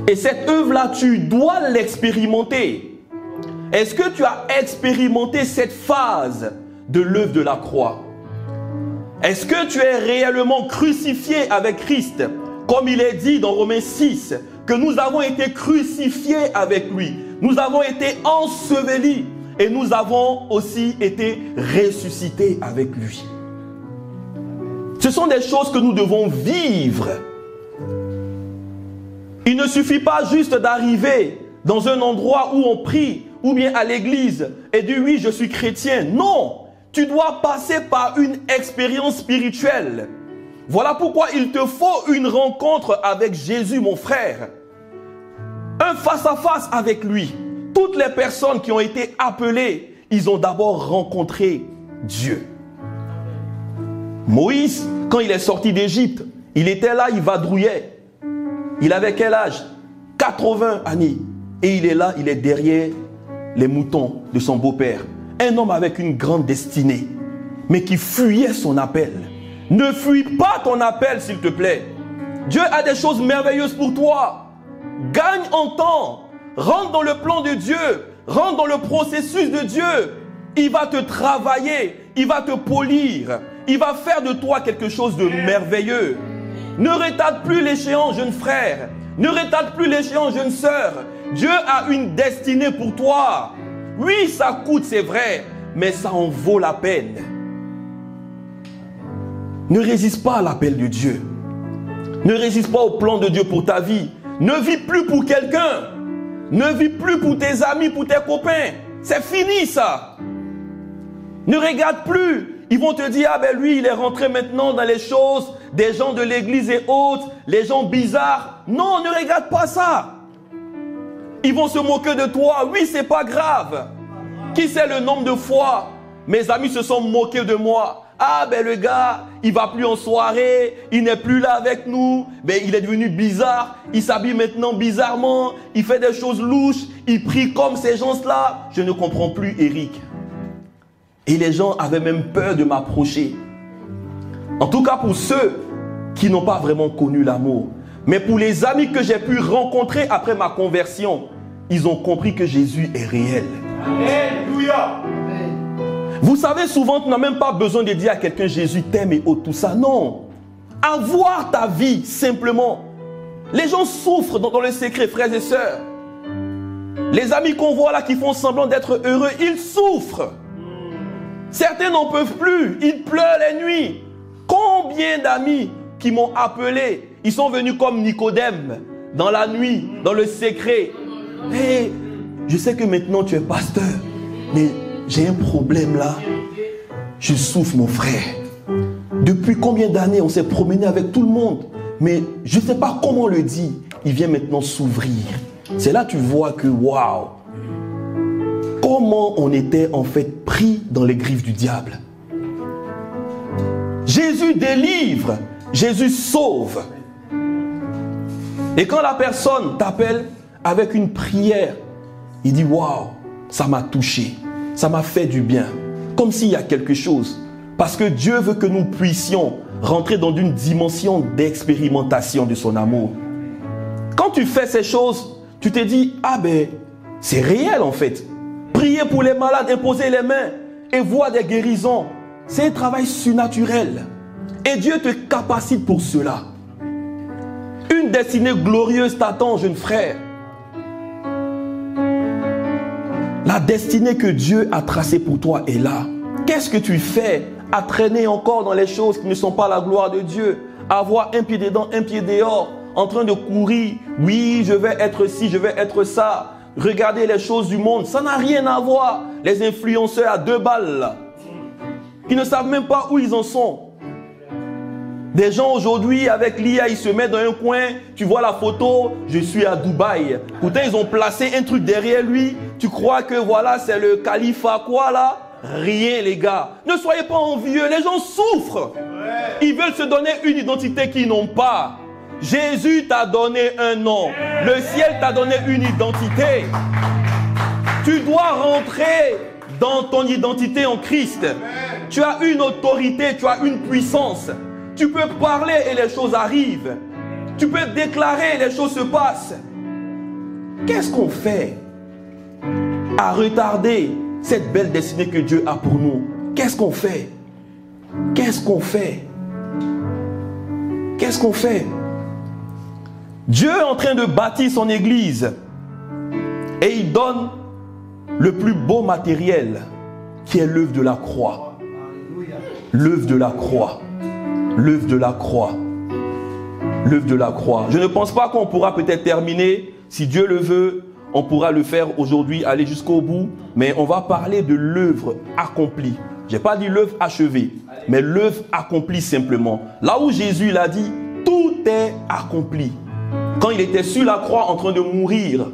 Et cette œuvre-là, tu dois l'expérimenter. Est-ce que tu as expérimenté cette phase de l'œuvre de la croix? Est-ce que tu es réellement crucifié avec Christ? Comme il est dit dans Romains 6, que nous avons été crucifiés avec lui. Nous avons été ensevelis et nous avons aussi été ressuscités avec lui. Ce sont des choses que nous devons vivre. Il ne suffit pas juste d'arriver dans un endroit où on prie ou bien à l'église et dire oui, je suis chrétien. Non, tu dois passer par une expérience spirituelle. Voilà pourquoi il te faut une rencontre avec Jésus, mon frère. Un face-à-face avec lui. Toutes les personnes qui ont été appelées, ils ont d'abord rencontré Dieu. Moïse, quand il est sorti d'Égypte, il était là, il vadrouillait. Il avait quel âge? 80 années. Et il est là, il est derrière les moutons de son beau-père. Un homme avec une grande destinée, mais qui fuyait son appel. Ne fuis pas ton appel, s'il te plaît. Dieu a des choses merveilleuses pour toi. Gagne en temps. Rentre dans le plan de Dieu. Rentre dans le processus de Dieu. Il va te travailler. Il va te polir. Il va faire de toi quelque chose de merveilleux. Ne retarde plus l'échéance, jeune frère. Ne retarde plus l'échéance, jeune sœur. Dieu a une destinée pour toi. Oui, ça coûte, c'est vrai, mais ça en vaut la peine. Ne résiste pas à l'appel de Dieu. Ne résiste pas au plan de Dieu pour ta vie. Ne vis plus pour quelqu'un. Ne vis plus pour tes amis, pour tes copains. C'est fini ça. Ne regarde plus. Ils vont te dire, ah ben lui, il est rentré maintenant dans les choses des gens de l'église et autres, les gens bizarres. Non, ne regarde pas ça. Ils vont se moquer de toi. Oui, c'est pas grave. Qui sait le nombre de fois mes amis se sont moqués de moi. Ah ben le gars, il va plus en soirée, il n'est plus là avec nous, ben il est devenu bizarre, il s'habille maintenant bizarrement, il fait des choses louches, il prie comme ces gens-là. Je ne comprends plus Eric. Et les gens avaient même peur de m'approcher. En tout cas pour ceux qui n'ont pas vraiment connu l'amour. Mais pour les amis que j'ai pu rencontrer après ma conversion, ils ont compris que Jésus est réel. Alléluia. Vous savez, souvent, tu n'as même pas besoin de dire à quelqu'un Jésus t'aime et tout ça. Non. Avoir ta vie, simplement. Les gens souffrent dans le secret, frères et sœurs. Les amis qu'on voit là qui font semblant d'être heureux, ils souffrent. Certains n'en peuvent plus. Ils pleurent les nuits. Combien d'amis qui m'ont appelé, ils sont venus comme Nicodème, dans la nuit, dans le secret. Hey, je sais que maintenant tu es pasteur, mais j'ai un problème là. Je souffre, mon frère. Depuis combien d'années on s'est promené avec tout le monde, mais je ne sais pas comment le dire. Il vient maintenant s'ouvrir. C'est là que tu vois que waouh, comment on était en fait pris dans les griffes du diable. Jésus délivre, Jésus sauve. Et quand la personne t'appelle avec une prière, il dit waouh, ça m'a touché, ça m'a fait du bien, comme s'il y a quelque chose. Parce que Dieu veut que nous puissions rentrer dans une dimension d'expérimentation de son amour. Quand tu fais ces choses, tu te dis, ah ben, c'est réel en fait. Prier pour les malades, imposer les mains et voir des guérisons, c'est un travail surnaturel. Et Dieu te capacite pour cela. Une destinée glorieuse t'attend, jeune frère. La destinée que Dieu a tracée pour toi est là. Qu'est-ce que tu fais à traîner encore dans les choses qui ne sont pas la gloire de Dieu? Avoir un pied dedans, un pied dehors, en train de courir. Oui, je vais être ci, je vais être ça. Regardez les choses du monde. Ça n'a rien à voir. Les influenceurs à 2 balles, là, qui ne savent même pas où ils en sont. Des gens aujourd'hui, avec l'IA, ils se mettent dans un coin, tu vois la photo, je suis à Dubaï. Pourtant, ils ont placé un truc derrière lui. Tu crois que voilà, c'est le calife à quoi là? Rien, les gars. Ne soyez pas envieux, les gens souffrent. Ils veulent se donner une identité qu'ils n'ont pas. Jésus t'a donné un nom. Le ciel t'a donné une identité. Tu dois rentrer dans ton identité en Christ. Tu as une autorité, tu as une puissance. Tu peux parler et les choses arrivent. Tu peux déclarer et les choses se passent. Qu'est-ce qu'on fait à retarder cette belle destinée que Dieu a pour nous? Qu'est-ce qu'on fait? Qu'est-ce qu'on fait? Qu'est-ce qu'on fait? Dieu est en train de bâtir son église et il donne le plus beau matériel qui est l'œuvre de la croix. L'œuvre de la croix. L'œuvre de la croix. L'œuvre de la croix. Je ne pense pas qu'on pourra peut-être terminer. Si Dieu le veut, on pourra le faire aujourd'hui, aller jusqu'au bout. Mais on va parler de l'œuvre accomplie. Je n'ai pas dit l'œuvre achevée, mais l'œuvre accomplie simplement. Là où Jésus l'a dit, tout est accompli. Quand il était sur la croix en train de mourir,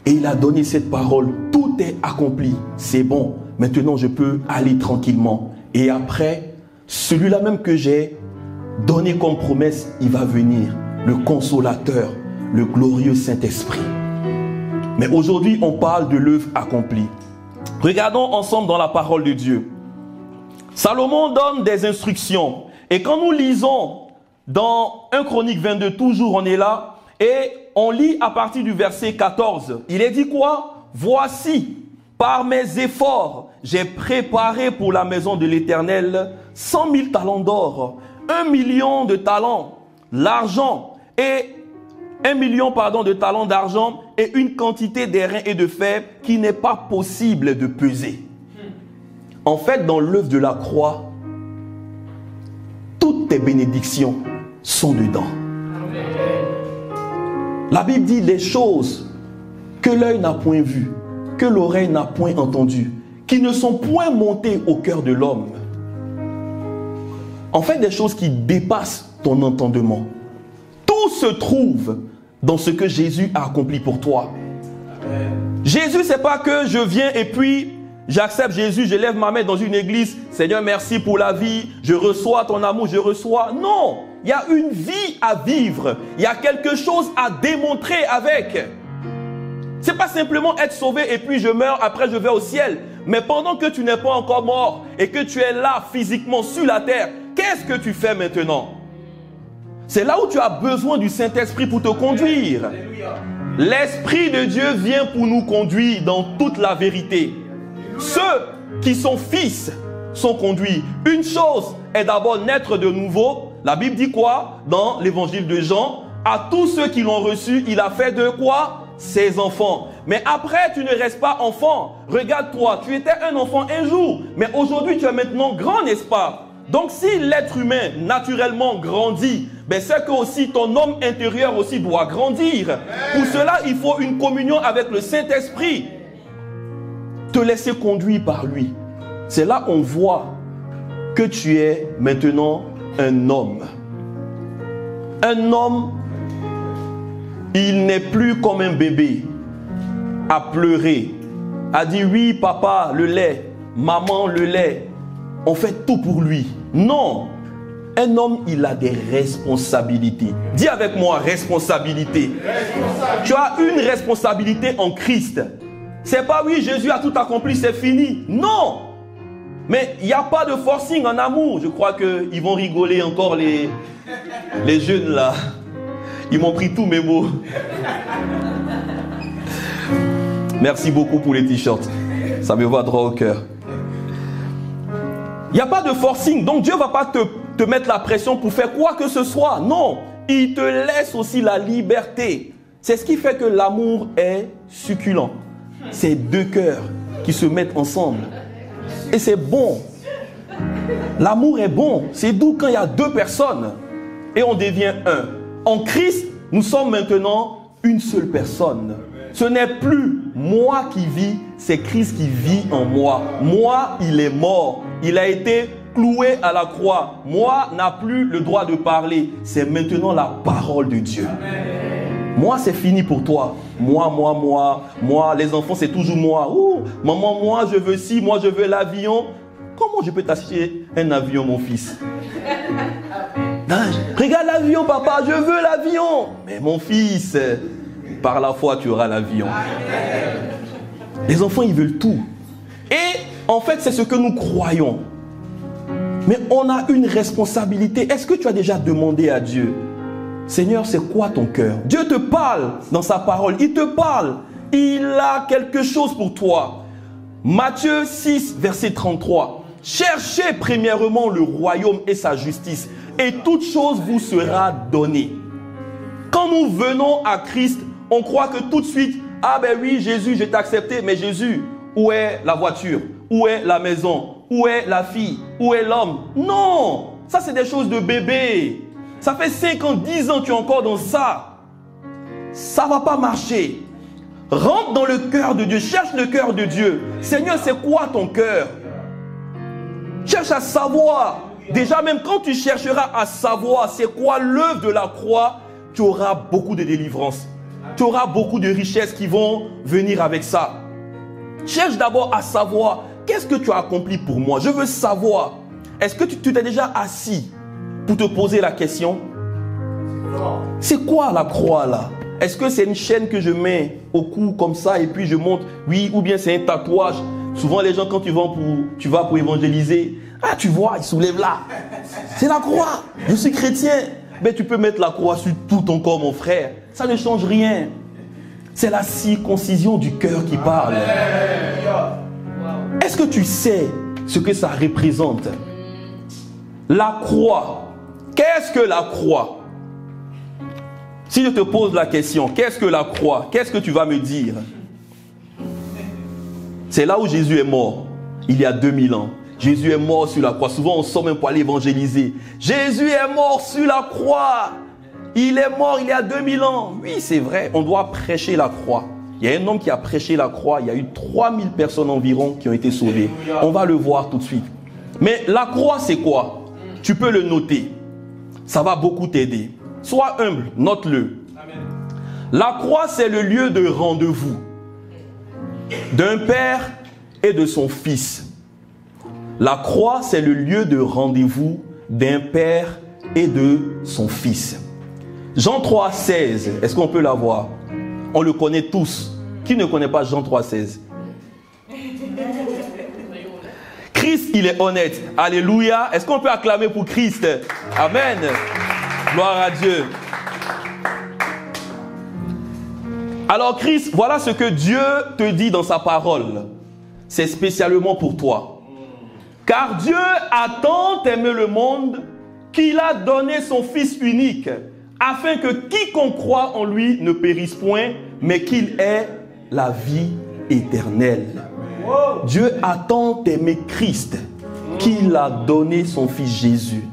et il a donné cette parole, tout est accompli. C'est bon, maintenant je peux aller tranquillement. Et après, celui-là même que j'ai donné comme promesse, il va venir, le consolateur, le glorieux Saint-Esprit. Mais aujourd'hui, on parle de l'œuvre accomplie. Regardons ensemble dans la parole de Dieu. Salomon donne des instructions. Et quand nous lisons dans 1 Chronique 22, toujours on est là, et on lit à partir du verset 14. Il est dit quoi? Voici, par mes efforts, j'ai préparé pour la maison de l'Éternel 100 000 talents d'or, 1 million de talents, l'argent et 1 million de talents d'argent et une quantité d'airain et de fer qui n'est pas possible de peser. En fait, dans l'œuvre de la croix, toutes tes bénédictions sont dedans. La Bible dit les choses que l'œil n'a point vues, que l'oreille n'a point entendues, qui ne sont point montées au cœur de l'homme. En fait, des choses qui dépassent ton entendement. Tout se trouve dans ce que Jésus a accompli pour toi. Amen. Jésus, c'est pas que je viens et puis j'accepte Jésus, je lève ma main dans une église. Seigneur, merci pour la vie. Je reçois ton amour, je reçois. Non, il y a une vie à vivre. Il y a quelque chose à démontrer avec. C'est pas simplement être sauvé et puis je meurs, après je vais au ciel. Mais pendant que tu n'es pas encore mort et que tu es là physiquement sur la terre, qu'est-ce que tu fais maintenant? C'est là où tu as besoin du Saint-Esprit pour te conduire. L'Esprit de Dieu vient pour nous conduire dans toute la vérité. Ceux qui sont fils sont conduits. Une chose est d'abord naître de nouveau. La Bible dit quoi? Dans l'évangile de Jean, à tous ceux qui l'ont reçu, il a fait de quoi? Ses enfants. Mais après, tu ne restes pas enfant. Regarde-toi, tu étais un enfant un jour, mais aujourd'hui, tu es maintenant grand, n'est-ce pas? Donc, si l'être humain naturellement grandit, ben c'est que aussi ton homme intérieur aussi doit grandir. Pour cela, il faut une communion avec le Saint-Esprit. Te laisser conduire par lui. C'est là qu'on voit que tu es maintenant un homme. Un homme, il n'est plus comme un bébé à pleurer, à dire oui papa le lait, maman le lait. On fait tout pour lui. Non. Un homme, il a des responsabilités. Dis avec moi, responsabilité. Tu as une responsabilité en Christ. C'est pas oui, Jésus a tout accompli, c'est fini. Non. Mais il n'y a pas de forcing en amour. Je crois qu'ils vont rigoler encore les jeunes là. Ils m'ont pris tous mes mots. Merci beaucoup pour les t-shirts. Ça me va droit au cœur. Il n'y a pas de forcing. Donc Dieu ne va pas te mettre la pression pour faire quoi que ce soit. Non. Il te laisse aussi la liberté. C'est ce qui fait que l'amour est succulent. C'est deux cœurs qui se mettent ensemble. Et c'est bon. L'amour est bon. C'est doux quand il y a deux personnes. Et on devient un. En Christ, nous sommes maintenant une seule personne. Ce n'est plus moi qui vis, c'est Christ qui vit en moi. Moi, il est mort. Il a été cloué à la croix. Moi, n'a plus le droit de parler. C'est maintenant la parole de Dieu. Moi, c'est fini pour toi. Moi, les enfants, c'est toujours moi. Ouh, maman, moi, je veux ci, moi, je veux l'avion. Comment je peux t'acheter un avion, mon fils? Regarde l'avion, papa, je veux l'avion. Mais mon fils, par la foi, tu auras l'avion. Les enfants, ils veulent tout. Et en fait, c'est ce que nous croyons. Mais on a une responsabilité. Est-ce que tu as déjà demandé à Dieu, Seigneur, c'est quoi ton cœur? Dieu te parle dans sa parole. Il te parle. Il a quelque chose pour toi. Matthieu 6, verset 33. Cherchez premièrement le royaume et sa justice, et toute chose vous sera donnée. Quand nous venons à Christ, on croit que tout de suite, ah ben oui, Jésus, je t'ai accepté, mais Jésus, où est la voiture? Où est la maison? Où est la fille? Où est l'homme? Non, ça c'est des choses de bébé. Ça fait 5 ans, 10 ans, tu es encore dans ça. Ça ne va pas marcher. Rentre dans le cœur de Dieu, cherche le cœur de Dieu. Seigneur, c'est quoi ton cœur? Cherche à savoir. Déjà, même quand tu chercheras à savoir c'est quoi l'œuvre de la croix, tu auras beaucoup de délivrance. Tu auras beaucoup de richesses qui vont venir avec ça. Cherche d'abord à savoir qu'est-ce que tu as accompli pour moi. Je veux savoir. Est-ce que tu t'es déjà assis pour te poser la question? C'est quoi la croix là? Est-ce que c'est une chaîne que je mets au cou comme ça et puis je monte? Oui, ou bien c'est un tatouage. Souvent les gens quand tu vas pour évangéliser, ah tu vois, ils soulèvent là. C'est la croix. Je suis chrétien. Mais tu peux mettre la croix sur tout ton corps, mon frère. Ça ne change rien. C'est la circoncision du cœur qui parle. Est-ce que tu sais ce que ça représente? La croix. Qu'est-ce que la croix? Si je te pose la question, qu'est-ce que la croix? Qu'est-ce que tu vas me dire? C'est là où Jésus est mort, il y a 2000 ans. Jésus est mort sur la croix. Souvent, on sort même pour aller évangéliser. Jésus est mort sur la croix. Il est mort il y a 2000 ans. Oui, c'est vrai, on doit prêcher la croix. Il y a un homme qui a prêché la croix. Il y a eu 3000 personnes environ qui ont été sauvées. On va le voir tout de suite. Mais la croix, c'est quoi? Tu peux le noter. Ça va beaucoup t'aider. Sois humble, note-le. La croix, c'est le lieu de rendez-vous d'un père et de son fils. La croix, c'est le lieu de rendez-vous d'un père et de son fils. Jean 3, 16, est-ce qu'on peut la voir? On le connaît tous. Qui ne connaît pas Jean 3, 16? Christ, il est honnête. Alléluia. Est-ce qu'on peut acclamer pour Christ? Amen. Gloire à Dieu. Alors Christ, voilà ce que Dieu te dit dans sa parole. C'est spécialement pour toi. Car Dieu a tant aimé le monde qu'il a donné son Fils unique, afin que quiconque croit en lui ne périsse point, mais qu'il ait la vie éternelle. Dieu a tant aimé Christ qu'il a donné son Fils Jésus,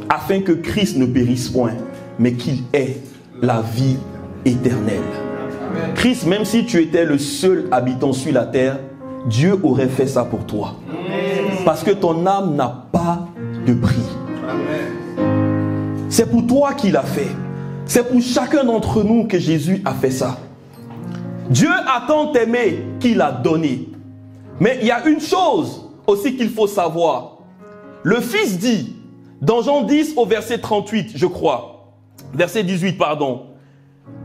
afin que Christ ne périsse point, mais qu'il ait la vie éternelle. Christ, même si tu étais le seul habitant sur la terre, Dieu aurait fait ça pour toi. Parce que ton âme n'a pas de prix. C'est pour toi qu'il a fait. C'est pour chacun d'entre nous que Jésus a fait ça. Dieu a tant aimé qu'il a donné. Mais il y a une chose aussi qu'il faut savoir. Le Fils dit, dans Jean 10 au verset 38, je crois, verset 18, pardon.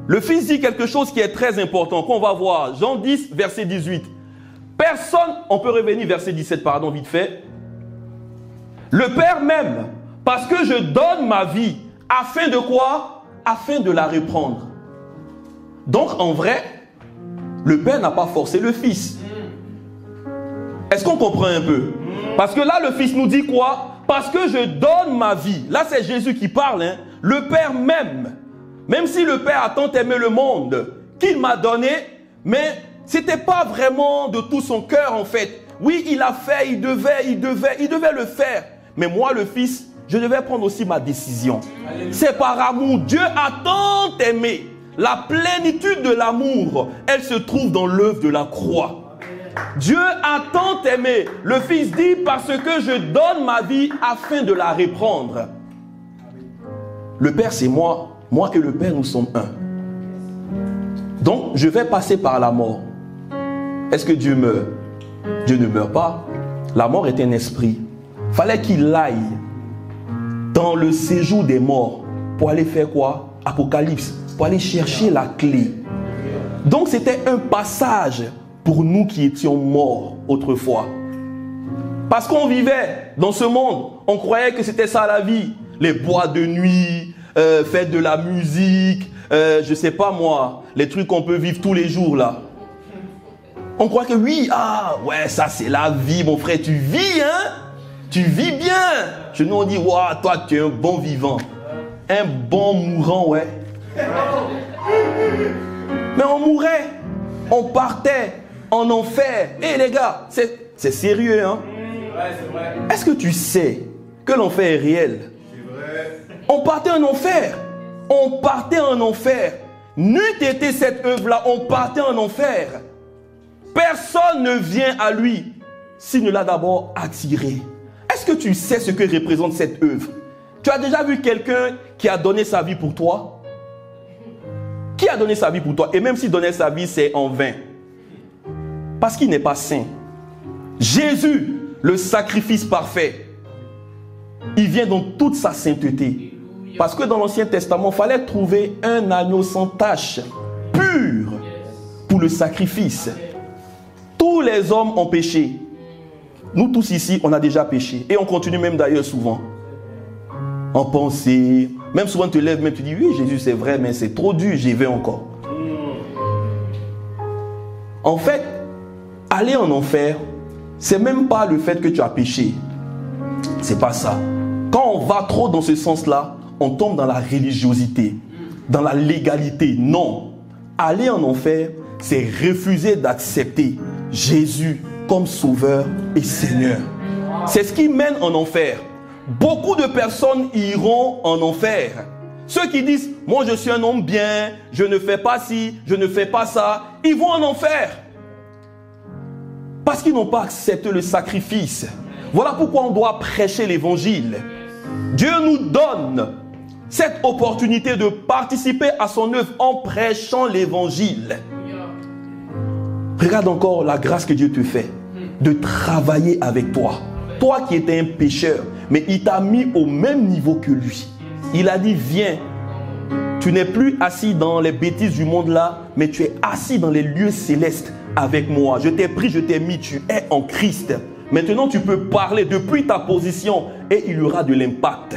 Le Fils dit quelque chose qui est très important, qu'on va voir. Jean 10, verset 18. Personne, on peut revenir verset 17, pardon, vite fait. Le Père m'aime parce que je donne ma vie. Afin de quoi? Afin de la reprendre. Donc, en vrai, le Père n'a pas forcé le Fils. Est-ce qu'on comprend un peu? Parce que là, le Fils nous dit quoi? Parce que je donne ma vie. Là, c'est Jésus qui parle. Hein? Le Père m'aime. Même si le Père a tant aimé le monde qu'il m'a donné, mais ce n'était pas vraiment de tout son cœur en fait. Oui, il a fait, il devait le faire. Mais moi, le Fils, je devais prendre aussi ma décision. C'est par amour. Dieu a tant aimé. La plénitude de l'amour, elle se trouve dans l'œuvre de la croix. Dieu a tant aimé. Le Fils dit, parce que je donne ma vie afin de la reprendre. Le Père, c'est moi. Moi et le Père, nous sommes un. Donc, je vais passer par la mort. Est-ce que Dieu meurt? Dieu ne meurt pas. La mort est un esprit. Fallait qu'il aille dans le séjour des morts pour aller faire quoi? Apocalypse. Pour aller chercher la clé. Donc, c'était un passage pour nous qui étions morts autrefois. Parce qu'on vivait dans ce monde, on croyait que c'était ça la vie. Les boîtes de nuit, faire de la musique, je sais pas moi, les trucs qu'on peut vivre tous les jours là. On croit que oui, ouais, ça c'est la vie, mon frère, tu vis, hein? Tu vis bien. Chez nous on dit, waouh, toi tu es un bon vivant, un bon mourant, ouais. Mais on mourait, on partait en enfer. Et les gars, c'est sérieux, hein? Est-ce que tu sais que l'enfer est réel? On partait en enfer. On partait en enfer. N'eût été cette œuvre-là, on partait en enfer. Personne ne vient à lui s'il ne l'a d'abord attiré. Est-ce que tu sais ce que représente cette œuvre? Tu as déjà vu quelqu'un qui a donné sa vie pour toi? Qui a donné sa vie pour toi? Et même s'il donnait sa vie, c'est en vain. Parce qu'il n'est pas saint. Jésus, le sacrifice parfait, il vient dans toute sa sainteté. Parce que dans l'Ancien Testament, il fallait trouver un agneau sans tache, pur, pour le sacrifice. Tous les hommes ont péché. Nous tous ici, on a déjà péché. Et on continue même d'ailleurs souvent. en pensée. Même souvent tu te lèves, même tu dis, oui Jésus c'est vrai, mais c'est trop dur, j'y vais encore. En fait, aller en enfer, c'est même pas le fait que tu as péché. C'est pas ça. Quand on va trop dans ce sens-là, on tombe dans la religiosité, dans la légalité. Non. Aller en enfer, c'est refuser d'accepter Jésus comme sauveur et Seigneur. C'est ce qui mène en enfer. Beaucoup de personnes iront en enfer. Ceux qui disent, moi je suis un homme bien, je ne fais pas ci, je ne fais pas ça, ils vont en enfer. Parce qu'ils n'ont pas accepté le sacrifice. Voilà pourquoi on doit prêcher l'évangile. Dieu nous donne cette opportunité de participer à son œuvre en prêchant l'évangile. Regarde encore la grâce que Dieu te fait de travailler avec toi. Toi qui étais un pécheur, mais il t'a mis au même niveau que lui. Il a dit, viens, tu n'es plus assis dans les bêtises du monde là, mais tu es assis dans les lieux célestes avec moi. Je t'ai pris, je t'ai mis, tu es en Christ. Maintenant, tu peux parler depuis ta position et il y aura de l'impact.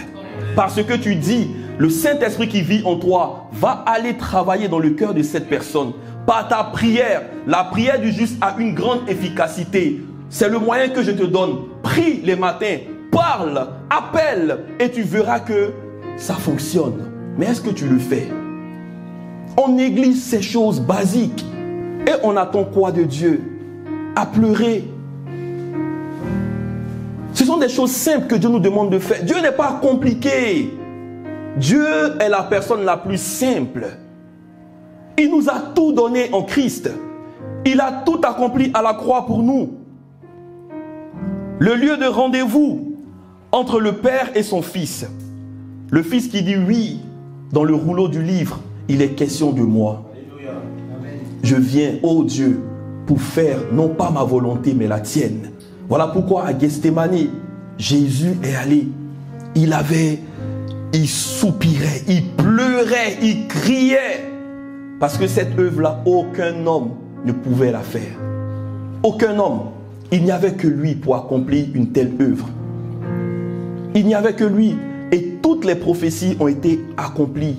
Parce que tu dis, le Saint-Esprit qui vit en toi va aller travailler dans le cœur de cette personne. Par ta prière, la prière du juste a une grande efficacité. C'est le moyen que je te donne. Prie les matins, parle, appelle et tu verras que ça fonctionne. Mais est-ce que tu le fais? On néglige ces choses basiques et on attend quoi de Dieu? À pleurer. Ce sont des choses simples que Dieu nous demande de faire. Dieu n'est pas compliqué. Dieu est la personne la plus simple. Il nous a tout donné en Christ. Il a tout accompli à la croix pour nous. Le lieu de rendez-vous entre le Père et son Fils. Le Fils qui dit oui, dans le rouleau du livre, il est question de moi. Je viens, ô Dieu, pour faire non pas ma volonté, mais la tienne. Voilà pourquoi à Gethsémani, Jésus est allé. Il soupirait, il pleurait, il criait. Parce que cette œuvre-là, aucun homme ne pouvait la faire. Aucun homme. Il n'y avait que lui pour accomplir une telle œuvre. Il n'y avait que lui. Et toutes les prophéties ont été accomplies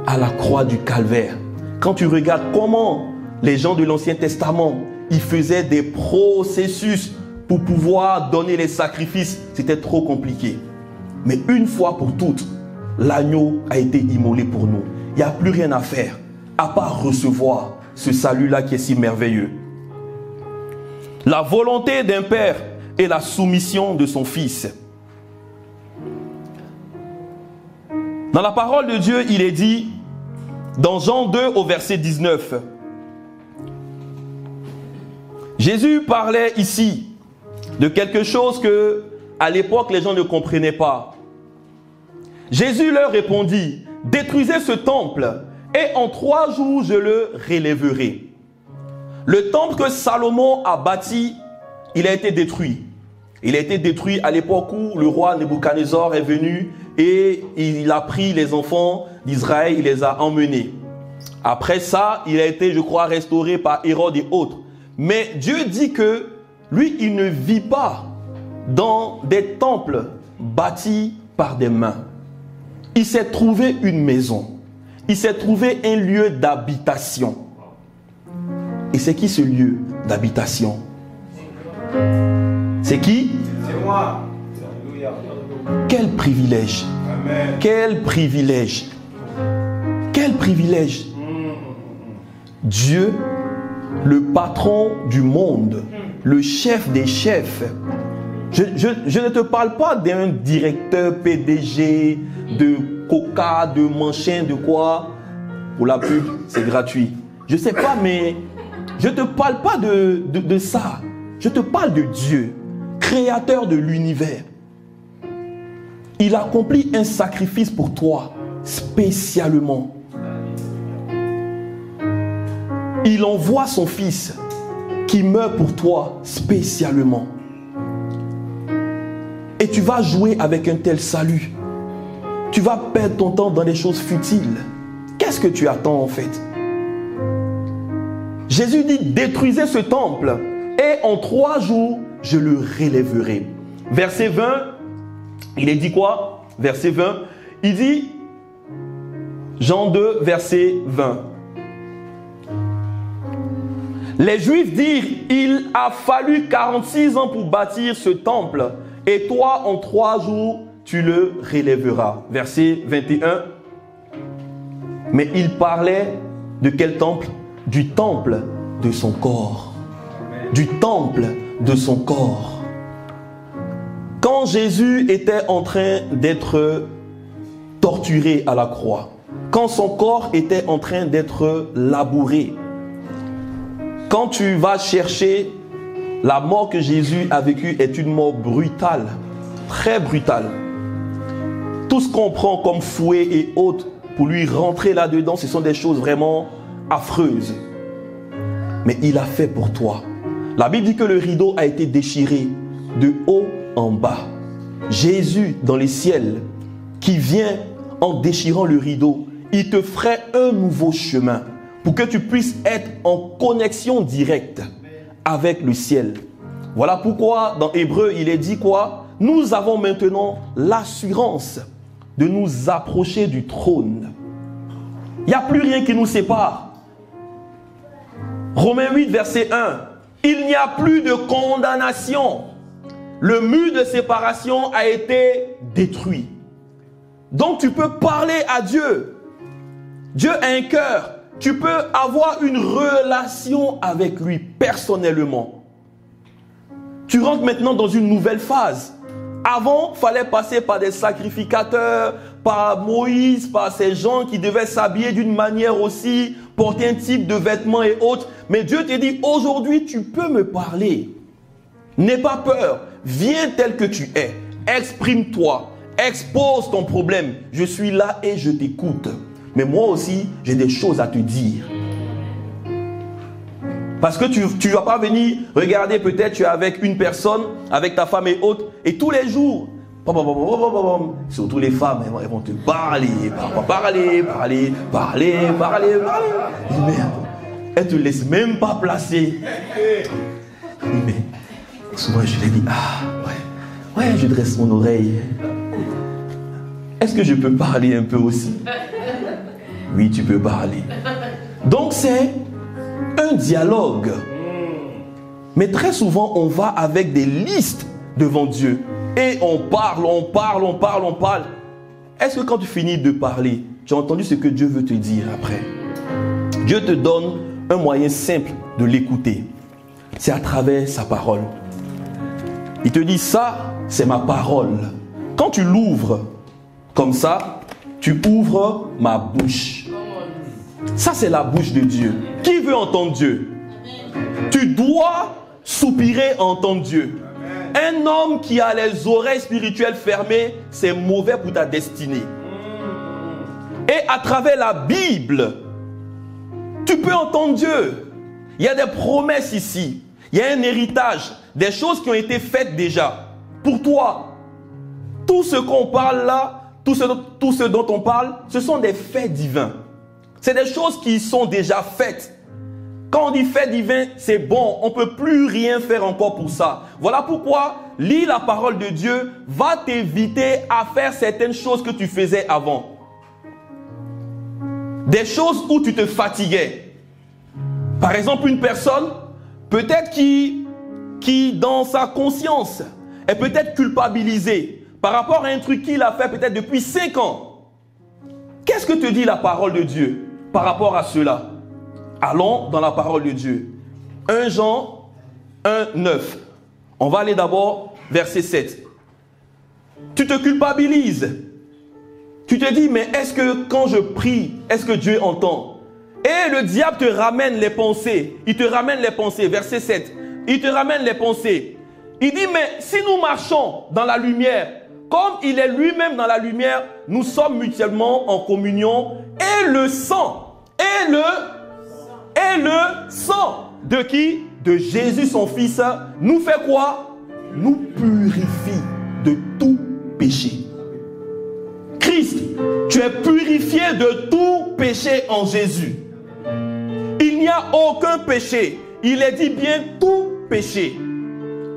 à la croix du Calvaire. Quand tu regardes comment les gens de l'Ancien Testament, ils faisaient des processus pour pouvoir donner les sacrifices, c'était trop compliqué. Mais une fois pour toutes, l'agneau a été immolé pour nous. Il n'y a plus rien à faire, à part recevoir ce salut-là qui est si merveilleux. La volonté d'un père et la soumission de son fils. Dans la parole de Dieu, il est dit, dans Jean 2 au verset 19, Jésus parlait ici de quelque chose que à l'époque les gens ne comprenaient pas. Jésus leur répondit, détruisez ce temple et en 3 jours je le relèverai. Le temple que Salomon a bâti, il a été détruit. Il a été détruit à l'époque où le roi Nebuchadnezzar est venu et il a pris les enfants d'Israël, il les a emmenés. Après ça, il a été, je crois, restauré par Hérode et autres. Mais Dieu dit que lui, il ne vit pas dans des temples bâtis par des mains. Il s'est trouvé une maison. Il s'est trouvé un lieu d'habitation. Et c'est qui ce lieu d'habitation? C'est qui? C'est moi. Quel privilège. Amen. Quel privilège. Quel privilège. Dieu, le patron du monde, le chef des chefs. Je ne te parle pas d'un directeur PDG, de Coca, de machin, de quoi. Pour la pub, c'est gratuit. Je ne sais pas, mais je ne te parle pas de ça. Je te parle de Dieu, créateur de l'univers. Il accomplit un sacrifice pour toi, spécialement. Il envoie son fils qui meurt pour toi, spécialement. Et tu vas jouer avec un tel salut. Tu vas perdre ton temps dans des choses futiles. Qu'est-ce que tu attends en fait? Jésus dit, détruisez ce temple et en 3 jours, je le relèverai. Verset 20, il est dit quoi? verset 20, il dit, Jean 2, verset 20. Les Juifs dirent, il a fallu 46 ans pour bâtir ce temple, et toi, en 3 jours, tu le relèveras. Verset 21. Mais il parlait de quel temple? Du temple de son corps. Du temple de son corps. Quand Jésus était en train d'être torturé à la croix, quand son corps était en train d'être labouré, quand tu vas chercher la mort que Jésus a vécue est une mort brutale, très brutale. Tout ce qu'on prend comme fouet et autres pour lui rentrer là-dedans, ce sont des choses vraiment affreuses. Mais il a fait pour toi. La Bible dit que le rideau a été déchiré de haut en bas. Jésus dans les ciels qui vient en déchirant le rideau, il te ferait un nouveau chemin pour que tu puisses être en connexion directe avec le ciel. Voilà pourquoi dans Hébreu il est dit quoi? Nous avons maintenant l'assurance de nous approcher du trône. Il n'y a plus rien qui nous sépare. Romains 8 verset 1. Il n'y a plus de condamnation. Le mur de séparation a été détruit. Donc tu peux parler à Dieu. Dieu a un cœur. Tu peux avoir une relation avec lui personnellement. Tu rentres maintenant dans une nouvelle phase. Avant, il fallait passer par des sacrificateurs, par Moïse, par ces gens qui devaient s'habiller d'une manière aussi, porter un type de vêtements et autres. Mais Dieu te dit, aujourd'hui, tu peux me parler. N'aie pas peur. Viens tel que tu es. Exprime-toi. Expose ton problème. Je suis là et je t'écoute. Mais moi aussi, j'ai des choses à te dire. Parce que tu ne vas pas venir regarder, peut-être tu es avec une personne, avec ta femme et autres, et tous les jours, surtout les femmes, elles vont te parler. Mais elles ne te laissent même pas placer. Mais souvent je les dis, ouais, je dresse mon oreille. Est-ce que je peux parler un peu aussi? Oui, tu peux parler. Donc c'est un dialogue. Mais très souvent, on va avec des listes devant Dieu. Et on parle. Est-ce que quand tu finis de parler, tu as entendu ce que Dieu veut te dire après? Dieu te donne un moyen simple de l'écouter. C'est à travers sa parole. Il te dit, ça, c'est ma parole. Quand tu l'ouvres comme ça, tu ouvres ma bouche. Ça, c'est la bouche de Dieu. Qui veut entendre Dieu? Tu dois soupirer à entendre Dieu. Un homme qui a les oreilles spirituelles fermées, c'est mauvais pour ta destinée. Et à travers la Bible, tu peux entendre Dieu. Il y a des promesses ici. Il y a un héritage, des choses qui ont été faites déjà. Pour toi, tout ce qu'on parle là, tout ce dont on parle, ce sont des faits divins. C'est des choses qui sont déjà faites. Quand on dit fait divin, c'est bon. On ne peut plus rien faire encore pour ça. Voilà pourquoi lire la parole de Dieu va t'éviter à faire certaines choses que tu faisais avant. Des choses où tu te fatiguais. Par exemple, une personne, peut-être qui dans sa conscience, est peut-être culpabilisée par rapport à un truc qu'il a fait peut-être depuis 5 ans. Qu'est-ce que te dit la parole de Dieu par rapport à cela? Allons dans la parole de Dieu. 1 Jean 1, 9. On va aller d'abord verset 7. Tu te culpabilises. Tu te dis, mais est-ce que quand je prie, est-ce que Dieu entend? Et le diable te ramène les pensées. Il te ramène les pensées. Verset 7. Il te ramène les pensées. Il dit, mais si nous marchons dans la lumière, comme il est lui-même dans la lumière, nous sommes mutuellement en communion. Et le sang, et le sang de qui? De Jésus son Fils, nous fait quoi? Nous purifie de tout péché. Christ, tu es purifié de tout péché en Jésus. Il n'y a aucun péché. Il est dit bien tout péché.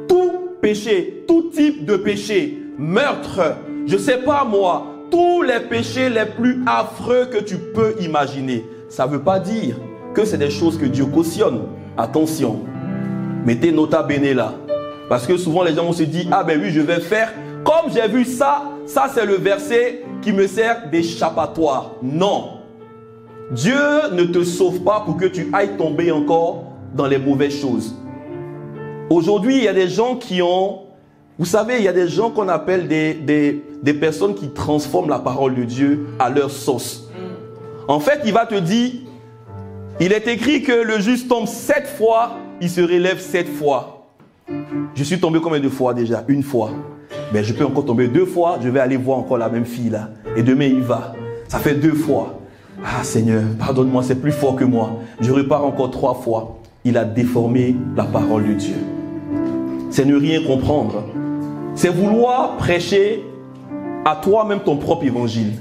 Tout péché, tout type de péché. Meurtre, je ne sais pas moi, tous les péchés les plus affreux que tu peux imaginer. Ça ne veut pas dire que c'est des choses que Dieu cautionne. Attention, mettez nota bene là. Parce que souvent les gens vont se dire, ah ben oui, je vais faire, comme j'ai vu ça, ça c'est le verset qui me sert d'échappatoire. Non. Dieu ne te sauve pas pour que tu ailles tomber encore dans les mauvaises choses. Aujourd'hui, il y a des gens qui ont... Vous savez, il y a des gens qu'on appelle des personnes qui transforment la parole de Dieu à leur sauce. En fait, il va te dire, il est écrit que le juste tombe 7 fois, il se relève 7 fois. Je suis tombé combien de fois déjà? 1 fois. Ben, je peux encore tomber 2 fois, je vais aller voir encore la même fille là. Et demain, il va. Ça fait 2 fois. Ah Seigneur, pardonne-moi, c'est plus fort que moi. Je repars encore 3 fois. Il a déformé la parole de Dieu. C'est ne rien comprendre. C'est vouloir prêcher à toi-même ton propre évangile.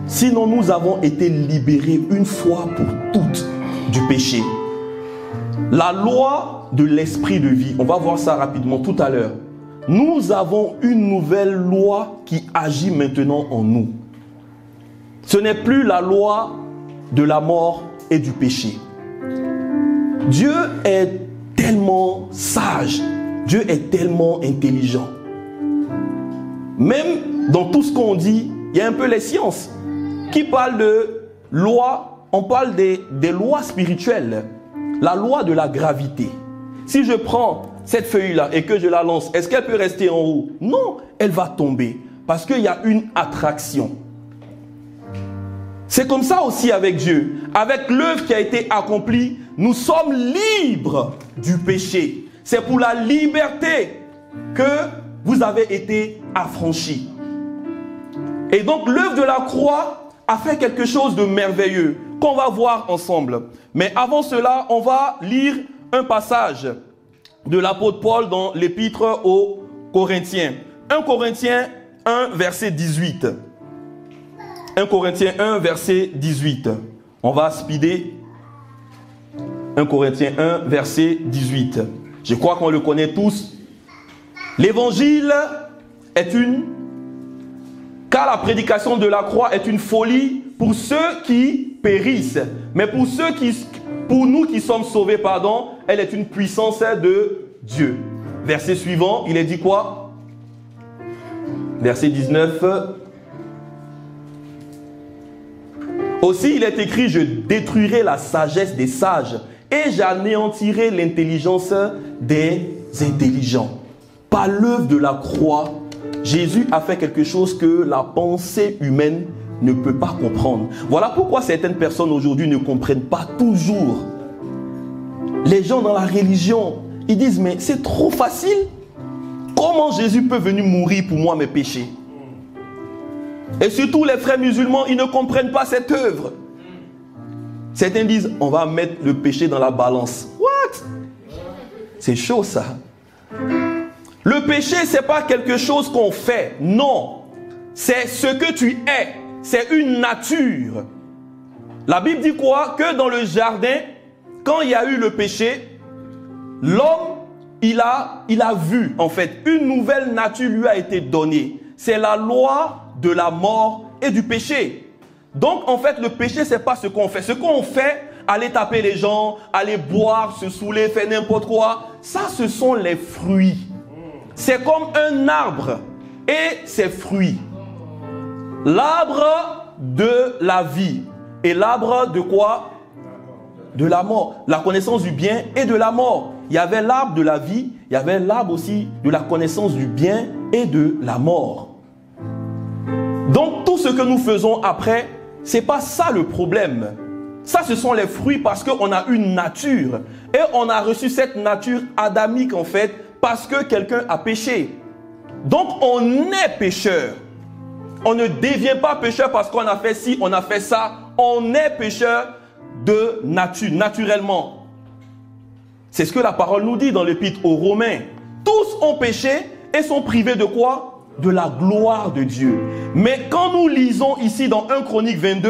Sinon, nous avons été libérés une fois pour toutes du péché. La loi de l'esprit de vie, on va voir ça rapidement tout à l'heure. Nous avons une nouvelle loi qui agit maintenant en nous. Ce n'est plus la loi de la mort et du péché. Dieu est tellement sage. Dieu est tellement intelligent. Même dans tout ce qu'on dit, il y a un peu les sciences qui parlent de lois. On parle des lois spirituelles. La loi de la gravité. Si je prends cette feuille-là et que je la lance, est-ce qu'elle peut rester en haut? Non, elle va tomber parce qu'il y a une attraction. C'est comme ça aussi avec Dieu. Avec l'œuvre qui a été accomplie, nous sommes libres du péché. C'est pour la liberté que vous avez été affranchis. Et donc l'œuvre de la croix a fait quelque chose de merveilleux qu'on va voir ensemble. Mais avant cela, on va lire un passage de l'apôtre Paul dans l'épître aux Corinthiens. 1 Corinthiens 1, verset 18. 1 Corinthiens 1, verset 18. On va speeder. 1 Corinthiens 1, verset 18. Je crois qu'on le connaît tous. L'évangile est car la prédication de la croix est une folie pour ceux qui périssent. Mais pour nous qui sommes sauvés, elle est une puissance de Dieu. Verset suivant, il est dit quoi? Verset 19. Aussi, il est écrit, je détruirai la sagesse des sages et j'anéantirai l'intelligence des intelligents. Par l'œuvre de la croix, Jésus a fait quelque chose que la pensée humaine ne peut pas comprendre. Voilà pourquoi certaines personnes aujourd'hui ne comprennent pas toujours. Les gens dans la religion, ils disent, mais c'est trop facile. Comment Jésus peut venir mourir pour moi mes péchés? Et surtout les frères musulmans, ils ne comprennent pas cette œuvre. Certains disent, on va mettre le péché dans la balance. What? C'est chaud ça. Le péché, ce n'est pas quelque chose qu'on fait. Non. C'est ce que tu es. C'est une nature. La Bible dit quoi? Que dans le jardin, quand il y a eu le péché, l'homme, il a vu, en fait, une nouvelle nature lui a été donnée. C'est la loi de la mort et du péché. Donc, en fait, le péché, ce n'est pas ce qu'on fait. Ce qu'on fait, aller taper les gens, aller boire, se saouler, faire n'importe quoi, ça, ce sont les fruits. C'est comme un arbre et ses fruits. L'arbre de la vie et l'arbre de quoi? De la mort. La connaissance du bien et de la mort. Il y avait l'arbre de la vie, il y avait l'arbre aussi de la connaissance du bien et de la mort. Donc tout ce que nous faisons après, ce n'est pas ça le problème. Ça, ce sont les fruits parce qu'on a une nature. Et on a reçu cette nature adamique en fait parce que quelqu'un a péché. Donc on est pécheur. On ne devient pas pécheur parce qu'on a fait ci, on a fait ça. On est pécheur de nature, naturellement. C'est ce que la parole nous dit dans l'épître aux Romains. Tous ont péché et sont privés de quoi? De la gloire de Dieu. Mais quand nous lisons ici dans 1 Chronique 22,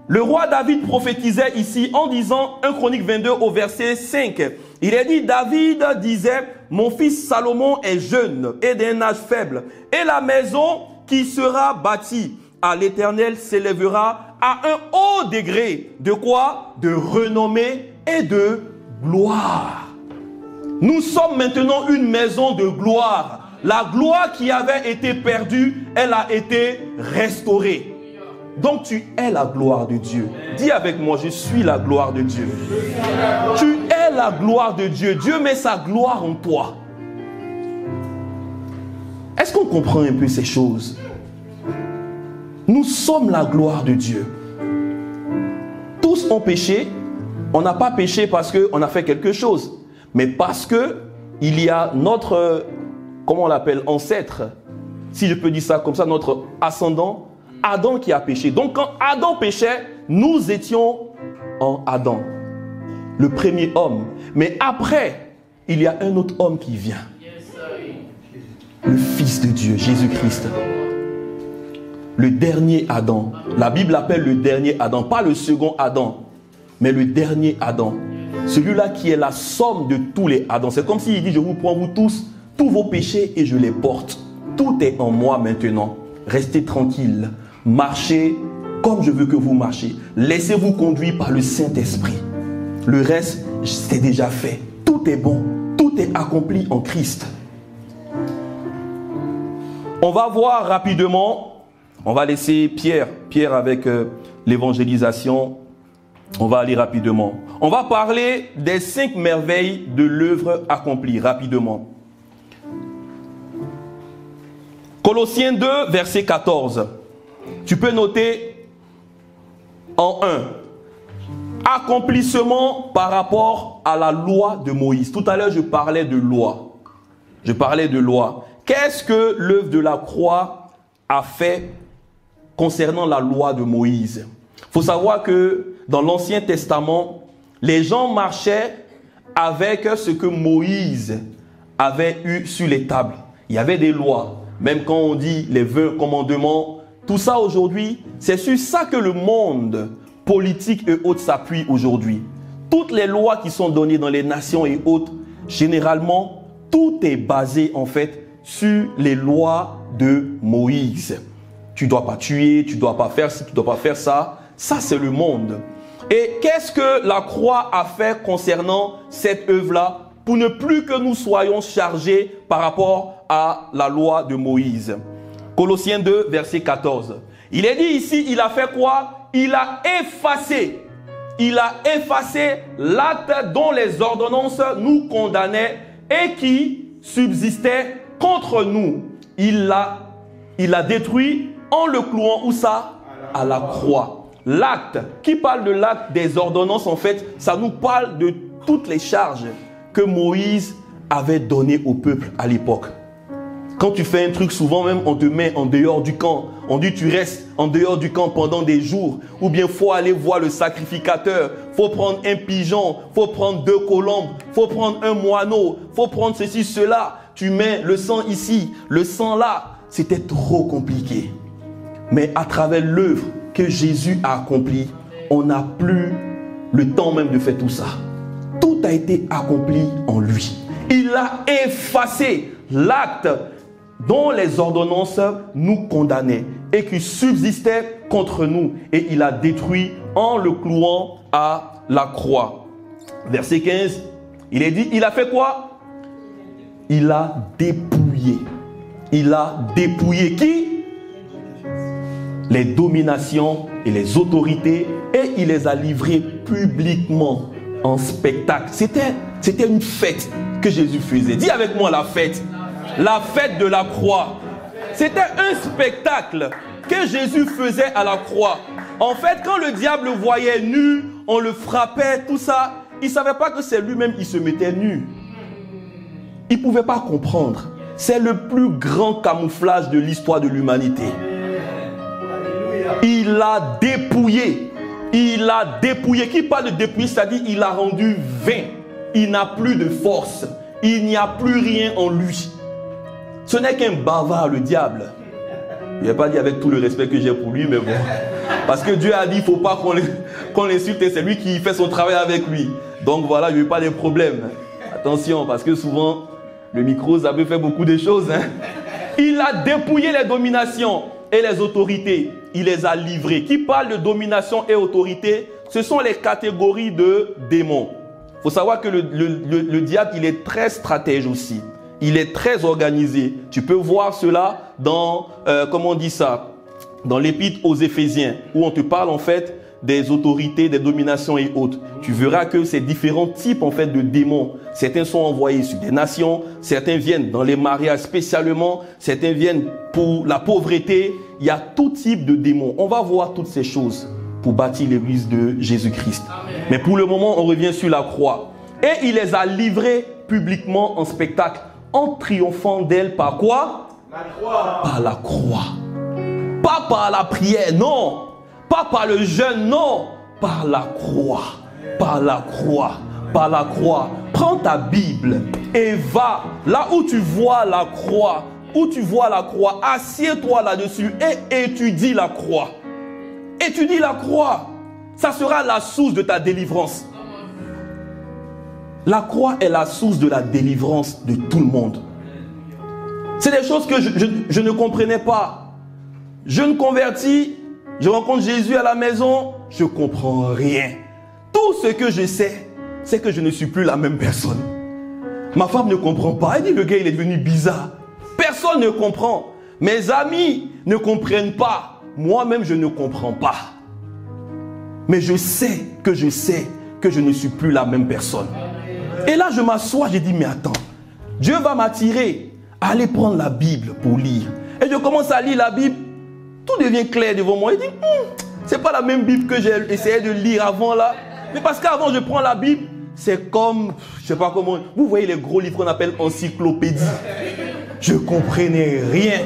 le roi David prophétisait ici en disant 1 Chronique 22 au verset 5. Il est dit, David disait, mon fils Salomon est jeune et d'un âge faible, et la maison qui sera bâtie à l'Éternel s'élèvera à un haut degré. De quoi? De renommée et de gloire. Nous sommes maintenant une maison de gloire. La gloire qui avait été perdue, elle a été restaurée. Donc tu es la gloire de Dieu. Dis avec moi, je suis la gloire de Dieu. Tu es la gloire de Dieu. Dieu met sa gloire en toi. Est-ce qu'on comprend un peu ces choses? Nous sommes la gloire de Dieu. Tous ont péché. On n'a pas péché parce qu'on a fait quelque chose, mais parce que il y a notre, comment on l'appelle, ancêtre, si je peux dire ça comme ça, notre ascendant, Adam qui a péché. Donc quand Adam péchait, nous étions en Adam, le premier homme. Mais après, il y a un autre homme qui vient. Le Fils de Dieu, Jésus-Christ. Le dernier Adam. La Bible l'appelle le dernier Adam, pas le second Adam, mais le dernier Adam. Celui-là qui est la somme de tous les Adams. C'est comme s'il dit, je vous prends vous tous, tous vos péchés et je les porte. Tout est en moi maintenant. Restez tranquille. Marchez comme je veux que vous marchiez. Laissez-vous conduire par le Saint-Esprit. Le reste, c'est déjà fait. Tout est bon. Tout est accompli en Christ. On va voir rapidement. On va laisser Pierre avec l'évangélisation. On va aller rapidement. On va parler des 5 merveilles de l'œuvre accomplie rapidement. Colossiens 2, verset 14. Tu peux noter en 1. Accomplissement par rapport à la loi de Moïse. Tout à l'heure, je parlais de loi. Qu'est-ce que l'œuvre de la croix a fait concernant la loi de Moïse? Il faut savoir que dans l'Ancien Testament, les gens marchaient avec ce que Moïse avait eu sur les tables. Il y avait des lois. Même quand on dit les 20 commandements, tout ça aujourd'hui, c'est sur ça que le monde politique et autres s'appuie aujourd'hui. Toutes les lois qui sont données dans les nations et autres, généralement, tout est basé en fait sur les lois de Moïse. Tu ne dois pas tuer, tu ne dois pas faire ci, tu ne dois pas faire ça. Ça, c'est le monde. Et qu'est-ce que la croix a fait concernant cette œuvre-là pour ne plus que nous soyons chargés par rapport à la loi de Moïse? Colossiens 2, verset 14. Il est dit ici, il a fait quoi? Il a effacé l'acte dont les ordonnances nous condamnaient et qui subsistait contre nous. Il l'a détruit en le clouant, où ça? À la croix. L'acte, qui parle de l'acte des ordonnances, en fait, ça nous parle de toutes les charges que Moïse avait données au peuple à l'époque. Quand tu fais un truc, souvent même, on te met en dehors du camp. On dit tu restes en dehors du camp pendant des jours. Ou bien faut aller voir le sacrificateur. Faut prendre un pigeon. Faut prendre 2 colombes. Faut prendre un moineau. Faut prendre ceci, cela. Tu mets le sang ici, le sang là. C'était trop compliqué. Mais à travers l'œuvre que Jésus a accomplie, on n'a plus le temps même de faire tout ça. Tout a été accompli en lui. Il a effacé l'acte dont les ordonnances nous condamnaient et qui subsistait contre nous. Et il a détruit en le clouant à la croix. Verset 15, il est dit, il a fait quoi? Il a dépouillé. Il a dépouillé qui? Les dominations et les autorités, et il les a livrées publiquement en spectacle. C'était une fête que Jésus faisait. Dis avec moi la fête. La fête de la croix. C'était un spectacle que Jésus faisait à la croix. En fait, quand le diable le voyait nu, on le frappait, tout ça, il ne savait pas que c'est lui-même qui se mettait nu. Il ne pouvait pas comprendre. C'est le plus grand camouflage de l'histoire de l'humanité. Il a dépouillé. Il a dépouillé. Qui parle de dépouiller, c'est-à-dire il a rendu vain. Il n'a plus de force. Il n'y a plus rien en lui. Ce n'est qu'un bavard, le diable. Je ne vais pas dire avec tout le respect que j'ai pour lui, mais bon. Parce que Dieu a dit, il ne faut pas qu'on l'insulte et c'est lui qui fait son travail avec lui. Donc voilà, je n'ai pas de problème. Attention, parce que souvent, le micro, ça peut faire beaucoup de choses. Hein. Il a dépouillé les dominations et les autorités. Il les a livrées. Qui parle de domination et autorité, ce sont les catégories de démons. Il faut savoir que le diable, il est très stratège aussi. Il est très organisé. Tu peux voir cela dans, comment on dit ça, dans l'épître aux Éphésiens, où on te parle en fait des autorités, des dominations et autres. Tu verras que ces différents types en fait de démons, certains sont envoyés sur des nations, certains viennent dans les mariages spécialement, certains viennent pour la pauvreté. Il y a tout type de démons. On va voir toutes ces choses pour bâtir l'église de Jésus-Christ. Mais pour le moment, on revient sur la croix. Et il les a livrés publiquement en spectacle, en triomphant d'elle par quoi? La croix. Par la croix. Pas par la prière, non. Pas par le jeûne, non. Par la croix. Par la croix. Par la croix. Prends ta Bible et va là où tu vois la croix. Où tu vois la croix, assieds-toi là-dessus et étudie la croix. Étudie la croix. Ça sera la source de ta délivrance. La croix est la source de la délivrance de tout le monde. C'est des choses que je ne comprenais pas. Je me convertis, je rencontre Jésus à la maison, je ne comprends rien. Tout ce que je sais, c'est que je ne suis plus la même personne. Ma femme ne comprend pas. Elle dit, le gars, il est devenu bizarre. Personne ne comprend. Mes amis ne comprennent pas. Moi-même, je ne comprends pas. Mais je sais que je ne suis plus la même personne. Et là, je m'assois, je dis, mais attends, Dieu va m'attirer à aller prendre la Bible pour lire. Et je commence à lire la Bible, tout devient clair devant moi. Je dis, c'est pas la même Bible que j'ai essayé de lire avant là. Mais parce qu'avant, je prends la Bible, c'est comme, je sais pas comment, vous voyez les gros livres qu'on appelle encyclopédie. Je comprenais rien.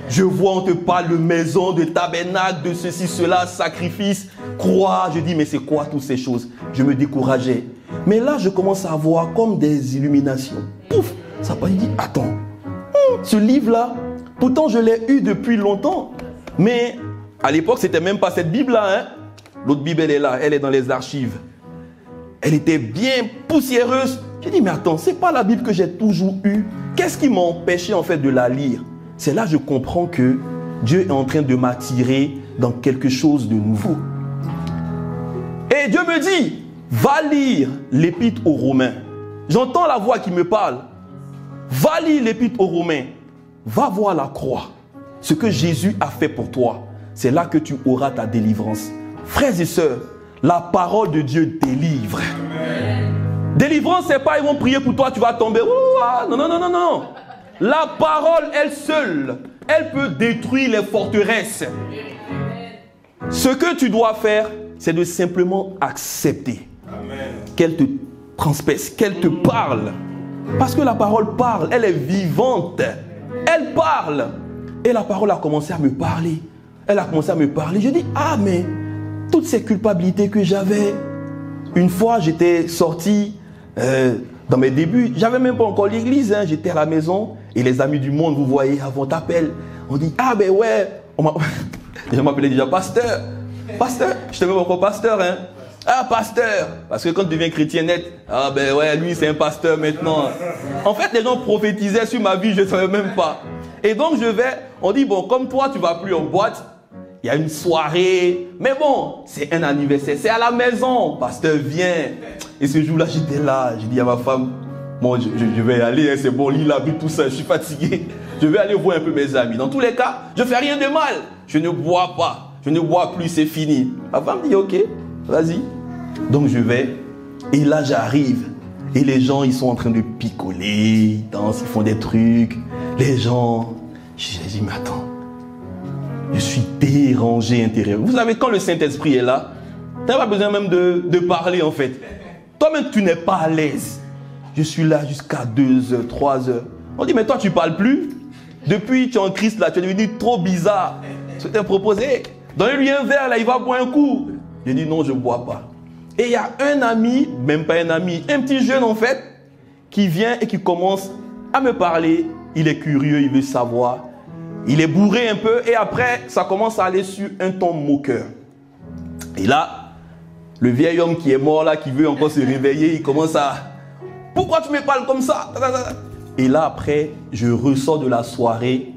Je vois, on te parle de maison, de tabernacle, de ceci, cela, sacrifice, croix. Je dis, mais c'est quoi toutes ces choses? Je me décourageais. Mais là, je commence à voir comme des illuminations. Pouf, ça passe, je dis, attends, ce livre-là, pourtant je l'ai eu depuis longtemps. Mais à l'époque, c'était même pas cette Bible-là. Hein? L'autre Bible, elle est là, elle est dans les archives. Elle était bien poussiéreuse. J'ai dit, mais attends, c'est pas la Bible que j'ai toujours eue. Qu'est-ce qui m'a empêché en fait de la lire? C'est là que je comprends que Dieu est en train de m'attirer dans quelque chose de nouveau. Et Dieu me dit, va lire l'épître aux Romains. J'entends la voix qui me parle. Va lire l'épître aux Romains. Va voir la croix. Ce que Jésus a fait pour toi. C'est là que tu auras ta délivrance. Frères et sœurs, la parole de Dieu délivre. Amen. Délivrance, c'est pas ils vont prier pour toi, tu vas tomber. Non, non, non, non, non. La parole, elle seule, elle peut détruire les forteresses. Ce que tu dois faire, c'est de simplement accepter qu'elle te transperce, qu'elle te parle. Parce que la parole parle, elle est vivante. Elle parle. Et la parole a commencé à me parler. Elle a commencé à me parler. Je dis, ah mais, toutes ces culpabilités que j'avais. Une fois, j'étais sorti dans mes débuts. J'avais même pas encore l'église. Hein. J'étais à la maison. Et les amis du monde, vous voyez, avant t'appelle. On dit, ah ben ouais. Je m'appelais déjà pasteur. Pasteur, je t'aimais encore pasteur. Hein. Ah, pasteur. Parce que quand tu deviens chrétien net, ah ben ouais, lui c'est un pasteur maintenant. En fait, les gens prophétisaient sur ma vie, je ne savais même pas. Et donc on dit, bon, comme toi, tu ne vas plus en boîte. Il y a une soirée. Mais bon, c'est un anniversaire. C'est à la maison. Pasteur, viens. Et ce jour-là, j'étais là. J'ai dit à ma femme, bon, je vais y aller. Hein, c'est bon, lis la Bible, tout ça. Je suis fatigué. Je vais aller voir un peu mes amis. Dans tous les cas, je ne fais rien de mal. Je ne bois pas. Je ne bois plus, c'est fini. Ma femme dit, ok, vas-y. Donc je vais. Et là, j'arrive. Et les gens, ils sont en train de picoler. Ils dansent, ils font des trucs. Les gens. J'ai dit, mais attends. Je suis dérangé intérieurement. Vous savez, quand le Saint-Esprit est là, tu n'as pas besoin même de parler en fait. Toi-même, tu n'es pas à l'aise. Je suis là jusqu'à 2 heures, 3 heures. On dit, mais toi, tu ne parles plus. Depuis, tu es en Christ là, tu es devenu trop bizarre. Je t'ai proposé, donnez-lui un verre là, il va boire un coup. J'ai dit, non, je ne bois pas. Et il y a un ami, même pas un ami, un petit jeune en fait, qui vient et qui commence à me parler. Il est curieux, il veut savoir. Il est bourré un peu et après, ça commence à aller sur un ton moqueur. Et là, le vieil homme qui est mort là, qui veut encore se réveiller, il commence à Pourquoi tu me parles comme ça? Et là, après, je ressors de la soirée,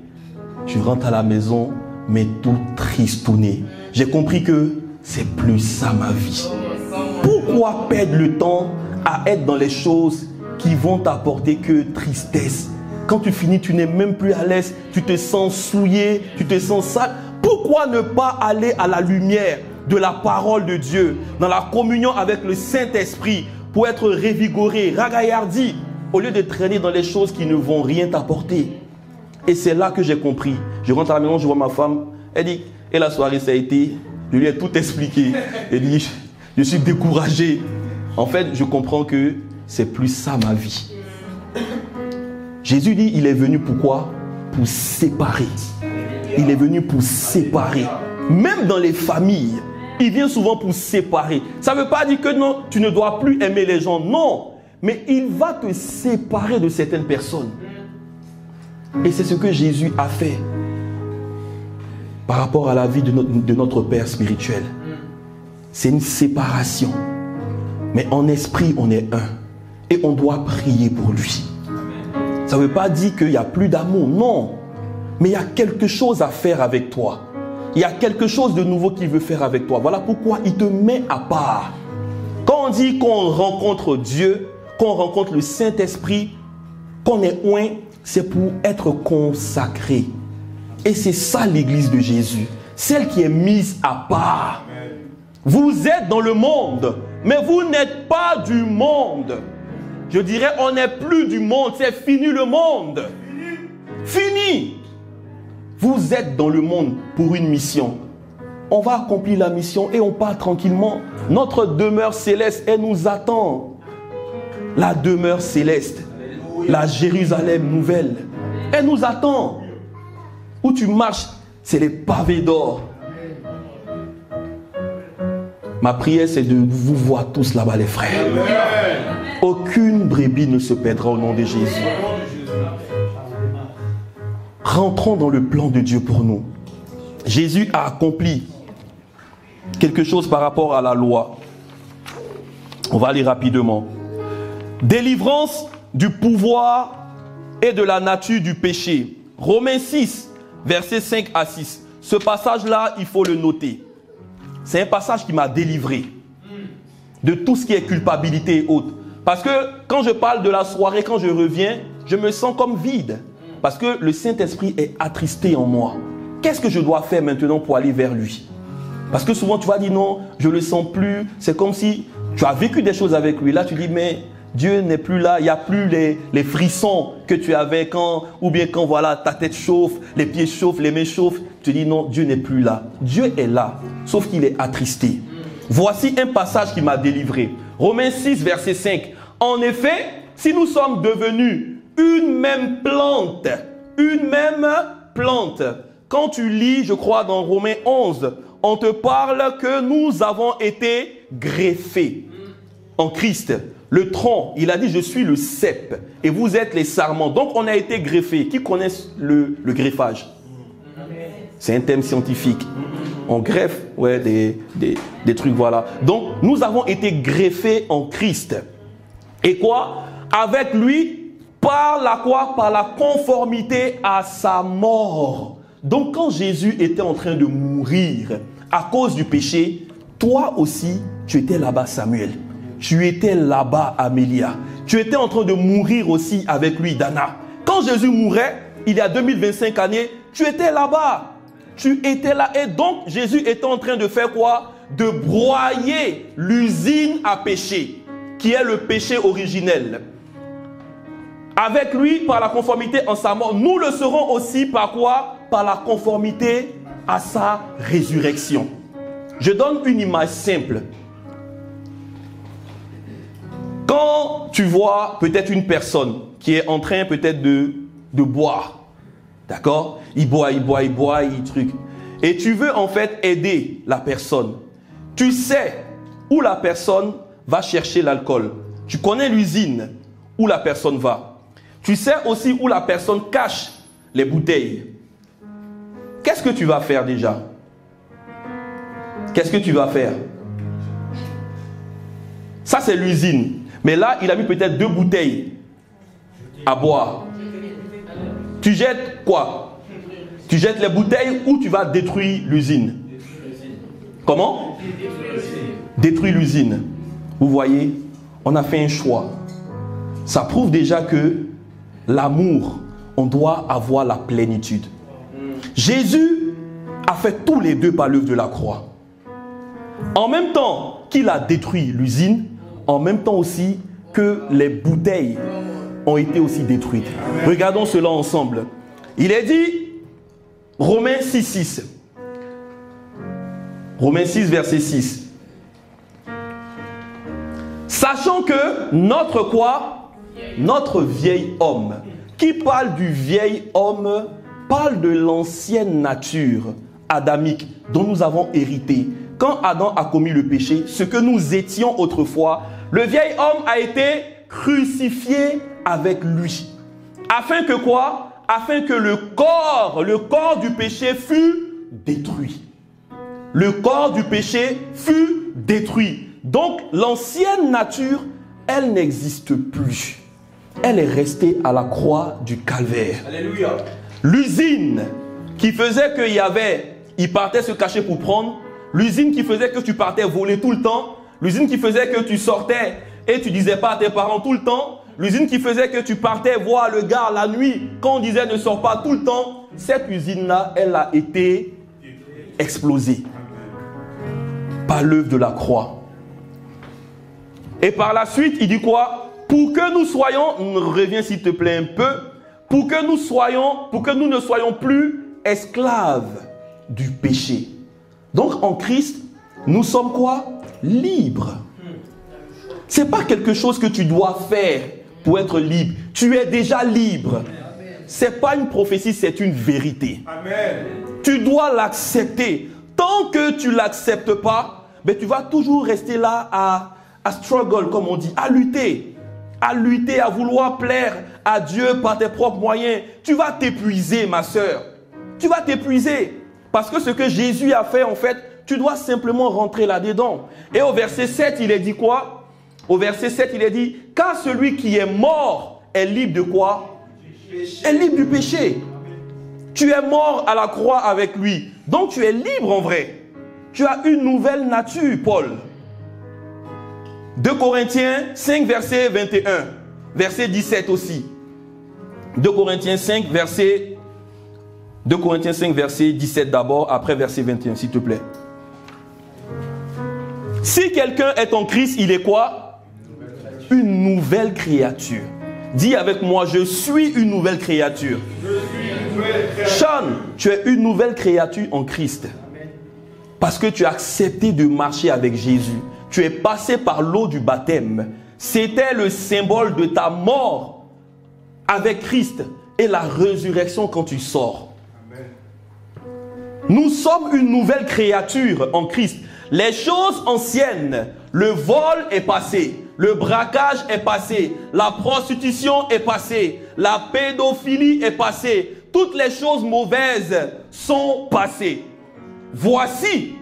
je rentre à la maison, mais tout tristouné. J'ai compris que c'est plus ça ma vie. Pourquoi perdre le temps à être dans les choses qui vont t'apporter que tristesse? Quand tu finis, tu n'es même plus à l'aise, tu te sens souillé, tu te sens sale. Pourquoi ne pas aller à la lumière de la parole de Dieu, dans la communion avec le Saint-Esprit, pour être revigoré, ragaillardi, au lieu de traîner dans les choses qui ne vont rien t'apporter? Et c'est là que j'ai compris. Je rentre à la maison, je vois ma femme, elle dit, et la soirée ça a été, je lui ai tout expliqué. Elle dit, je suis découragé. En fait, je comprends que c'est plus ça ma vie. Jésus dit, il est venu pourquoi? Pour séparer. Il est venu pour séparer. Même dans les familles, il vient souvent pour séparer. Ça ne veut pas dire que non, tu ne dois plus aimer les gens. Non, mais il va te séparer de certaines personnes. Et c'est ce que Jésus a fait par rapport à la vie de notre Père spirituel. C'est une séparation. Mais en esprit, on est un. Et on doit prier pour lui. Ça ne veut pas dire qu'il n'y a plus d'amour. Non. Mais il y a quelque chose à faire avec toi. Il y a quelque chose de nouveau qu'il veut faire avec toi. Voilà pourquoi il te met à part. Quand on dit qu'on rencontre Dieu, qu'on rencontre le Saint-Esprit, qu'on est oint, c'est pour être consacré. Et c'est ça l'église de Jésus. Celle qui est mise à part. Vous êtes dans le monde, mais vous n'êtes pas du monde. Je dirais, on n'est plus du monde, c'est fini le monde. Fini. Vous êtes dans le monde pour une mission. On va accomplir la mission et on part tranquillement. Notre demeure céleste, elle nous attend. La demeure céleste, la Jérusalem nouvelle, elle nous attend. Où tu marches, c'est les pavés d'or. Ma prière, c'est de vous voir tous là-bas, les frères. Aucune brebis ne se perdra au nom de Jésus. Rentrons dans le plan de Dieu pour nous. Jésus a accompli quelque chose par rapport à la loi. On va aller rapidement. Délivrance du pouvoir et de la nature du péché. Romains 6, versets 5 à 6. Ce passage-là, il faut le noter. C'est un passage qui m'a délivré de tout ce qui est culpabilité et autres. Parce que quand je parle de la soirée, quand je reviens, je me sens comme vide. Parce que le Saint-Esprit est attristé en moi. Qu'est-ce que je dois faire maintenant pour aller vers lui? Parce que souvent tu vas dire non, je ne le sens plus. C'est comme si tu as vécu des choses avec lui. Là tu dis mais Dieu n'est plus là. Il n'y a plus les frissons que tu avais quand, ou bien quand voilà, ta tête chauffe, les pieds chauffent, les mains chauffent. Tu dis non, Dieu n'est plus là. Dieu est là, sauf qu'il est attristé. Voici un passage qui m'a délivré. Romains 6, verset 5. En effet, si nous sommes devenus une même plante, quand tu lis, je crois, dans Romains 11, on te parle que nous avons été greffés en Christ. Le tronc, il a dit, je suis le cep et vous êtes les sarments. Donc, on a été greffés. Qui connaît le greffage? C'est un thème scientifique. On greffe ouais, des trucs, voilà. Donc, nous avons été greffés en Christ. Et quoi? Avec lui, par la quoi? Par la conformité à sa mort. Donc, quand Jésus était en train de mourir à cause du péché, toi aussi, tu étais là-bas, Samuel. Tu étais là-bas, Amélia. Tu étais en train de mourir aussi avec lui, Dana. Quand Jésus mourait, il y a 2025 années, tu étais là-bas. Tu étais là. Et donc, Jésus était en train de faire quoi? De broyer l'usine à péché, qui est le péché originel. Avec lui, par la conformité en sa mort, nous le serons aussi par quoi? Par la conformité à sa résurrection. Je donne une image simple. Quand tu vois peut-être une personne qui est en train peut-être de boire, d'accord? Il boit, il truc. Et tu veux en fait aider la personne. Tu sais où la personne va chercher l'alcool. Tu connais l'usine où la personne va. Tu sais aussi où la personne cache les bouteilles. Qu'est-ce que tu vas faire déjà? Qu'est-ce que tu vas faire? Ça, c'est l'usine. Mais là, il a mis peut-être 2 bouteilles à boire. Tu jettes quoi? Tu jettes les bouteilles ou tu vas détruire l'usine? Comment? Détruire l'usine. Vous voyez, on a fait un choix. Ça prouve déjà que l'amour, on doit avoir la plénitude. Jésus a fait tous les deux par l'œuvre de la croix. En même temps qu'il a détruit l'usine, en même temps aussi que les bouteilles ont été aussi détruites. Regardons cela ensemble. Il est dit, Romains 6, Romains 6, verset 6. Sachant que notre quoi? Notre vieil homme. Qui parle du vieil homme? Parle de l'ancienne nature adamique dont nous avons hérité. Quand Adam a commis le péché, ce que nous étions autrefois, le vieil homme a été crucifié avec lui. Afin que quoi? Afin que le corps du péché fût détruit. Le corps du péché fut détruit. Donc l'ancienne nature, elle n'existe plus. Elle est restée à la croix du calvaire. Alléluia. L'usine qui faisait il partait se cacher pour prendre. L'usine qui faisait que tu partais voler tout le temps. L'usine qui faisait que tu sortais et tu disais pas à tes parents tout le temps. L'usine qui faisait que tu partais voir le gars la nuit quand on disait ne sors pas tout le temps. Cette usine-là, elle a été explosée par l'œuvre de la croix. Et par la suite, il dit quoi? Pour que nous soyons, reviens s'il te plaît un peu, pour que nous ne soyons plus esclaves du péché. Donc en Christ, nous sommes quoi? Libres. Ce n'est pas quelque chose que tu dois faire pour être libre. Tu es déjà libre. Ce n'est pas une prophétie, c'est une vérité. Amen. Tu dois l'accepter. Tant que tu ne l'acceptes pas, ben, tu vas toujours rester là à struggle, comme on dit, à lutter, à vouloir plaire à Dieu par tes propres moyens. Tu vas t'épuiser, ma soeur. Tu vas t'épuiser. Parce que ce que Jésus a fait, en fait, tu dois simplement rentrer là-dedans. Et au verset 7, il est dit quoi? Au verset 7, il est dit, car celui qui est mort est libre de quoi? Est libre du péché. Tu es mort à la croix avec lui. Donc tu es libre en vrai. Tu as une nouvelle nature, Paul. 2 Corinthiens 5, verset 21. Verset 17 aussi. 2 Corinthiens 5, verset 17 d'abord, après verset 21, s'il te plaît. Si quelqu'un est en Christ, il est quoi? Une nouvelle créature. Dis avec moi, je suis une nouvelle créature. Sean, tu es une nouvelle créature en Christ. Parce que tu as accepté de marcher avec Jésus. Tu es passé par l'eau du baptême. C'était le symbole de ta mort avec Christ et la résurrection quand tu sors. Nous sommes une nouvelle créature en Christ. Les choses anciennes, le vol est passé, le braquage est passé, la prostitution est passée, la pédophilie est passée. Toutes les choses mauvaises sont passées. Voici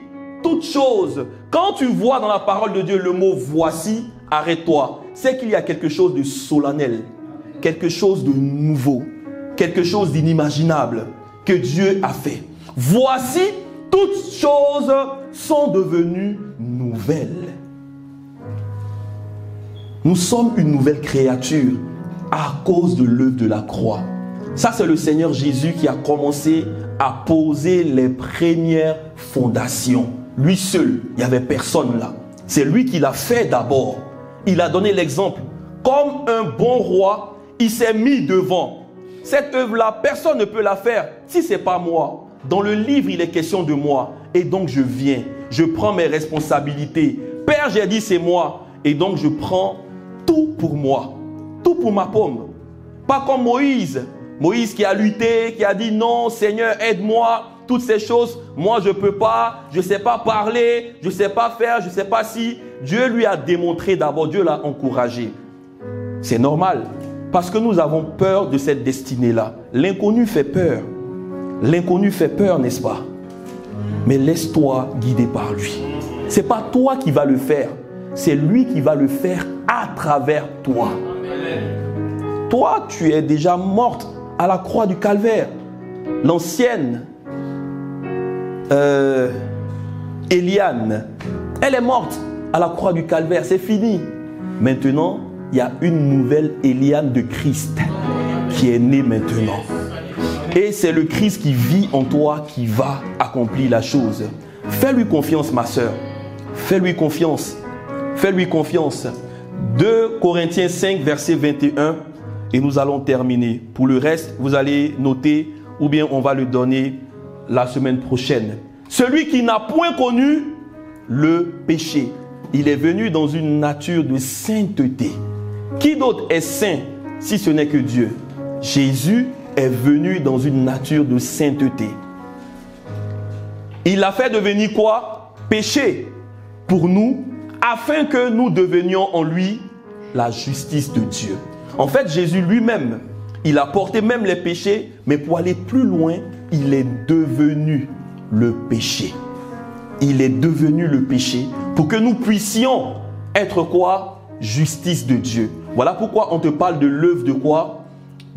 toutes choses. Quand tu vois dans la parole de Dieu le mot voici, arrête-toi. C'est qu'il y a quelque chose de solennel, quelque chose de nouveau, quelque chose d'inimaginable que Dieu a fait. Voici, toutes choses sont devenues nouvelles. Nous sommes une nouvelle créature à cause de l'œuvre de la croix. Ça, c'est le Seigneur Jésus qui a commencé à poser les premières fondations. Lui seul, il n'y avait personne là. C'est lui qui l'a fait d'abord. Il a donné l'exemple. Comme un bon roi, il s'est mis devant. Cette œuvre-là, personne ne peut la faire si ce n'est pas moi. Dans le livre, il est question de moi. Et donc, je viens. Je prends mes responsabilités. Père, j'ai dit, c'est moi. Et donc, je prends tout pour moi. Tout pour ma pomme. Pas comme Moïse. Moïse qui a lutté, qui a dit non, Seigneur, aide-moi. Toutes ces choses, moi, je ne peux pas. Je ne sais pas parler. Je ne sais pas faire. Je ne sais pas si. Dieu lui a démontré d'abord. Dieu l'a encouragé. C'est normal. Parce que nous avons peur de cette destinée-là. L'inconnu fait peur. L'inconnu fait peur, n'est-ce pas? Mais laisse-toi guider par lui. Ce n'est pas toi qui vas le faire. C'est lui qui va le faire à travers toi. Toi, tu es déjà morte à la croix du calvaire. L'ancienne Éliane, elle est morte à la croix du calvaire, c'est fini. Maintenant, il y a une nouvelle Éliane de Christ qui est née maintenant. Et c'est le Christ qui vit en toi qui va accomplir la chose. Fais-lui confiance, ma sœur. Fais-lui confiance. Fais-lui confiance. 2 Corinthiens 5, verset 21. Et nous allons terminer. Pour le reste, vous allez noter ou bien on va le donner la semaine prochaine. Celui qui n'a point connu le péché. Il est venu dans une nature de sainteté. Qui d'autre est saint si ce n'est que Dieu? Jésus est venu dans une nature de sainteté. Il a fait devenir quoi? Péché pour nous, afin que nous devenions en lui la justice de Dieu. En fait, Jésus lui-même, il a porté même les péchés, mais pour aller plus loin, il est devenu le péché. Il est devenu le péché pour que nous puissions être quoi? Justice de Dieu. Voilà pourquoi on te parle de l'œuvre de quoi?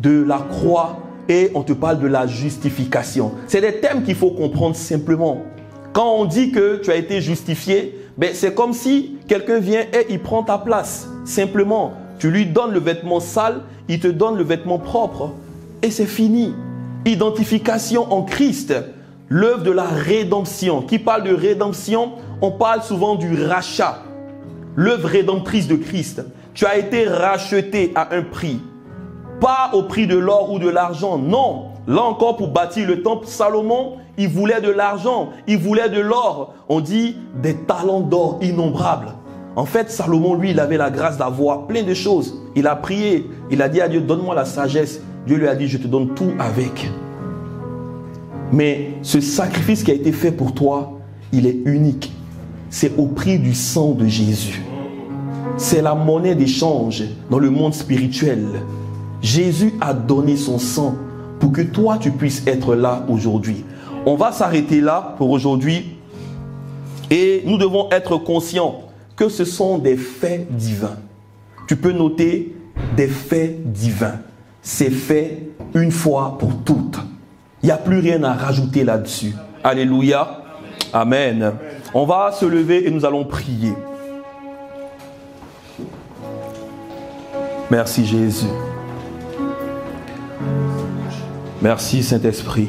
De la croix et on te parle de la justification. C'est des thèmes qu'il faut comprendre simplement. Quand on dit que tu as été justifié, ben c'est comme si quelqu'un vient et il prend ta place. Simplement, tu lui donnes le vêtement sale, il te donne le vêtement propre et c'est fini. Identification en Christ. L'œuvre de la rédemption. Qui parle de rédemption, on parle souvent du rachat. L'œuvre rédemptrice de Christ. Tu as été racheté à un prix. Pas au prix de l'or ou de l'argent. Non. Là encore, pour bâtir le temple, Salomon, il voulait de l'argent. Il voulait de l'or. On dit des talents d'or innombrables. En fait, Salomon, lui, il avait la grâce d'avoir plein de choses. Il a prié. Il a dit à Dieu, donne-moi la sagesse. Dieu lui a dit, je te donne tout avec. Mais ce sacrifice qui a été fait pour toi, il est unique. C'est au prix du sang de Jésus. C'est la monnaie d'échange dans le monde spirituel. Jésus a donné son sang pour que toi, tu puisses être là aujourd'hui. On va s'arrêter là pour aujourd'hui. Et nous devons être conscients que ce sont des faits divins. Tu peux noter des faits divins. C'est fait une fois pour toutes. Il n'y a plus rien à rajouter là-dessus. Alléluia. Amen. On va se lever et nous allons prier. Merci Jésus. Merci Saint-Esprit.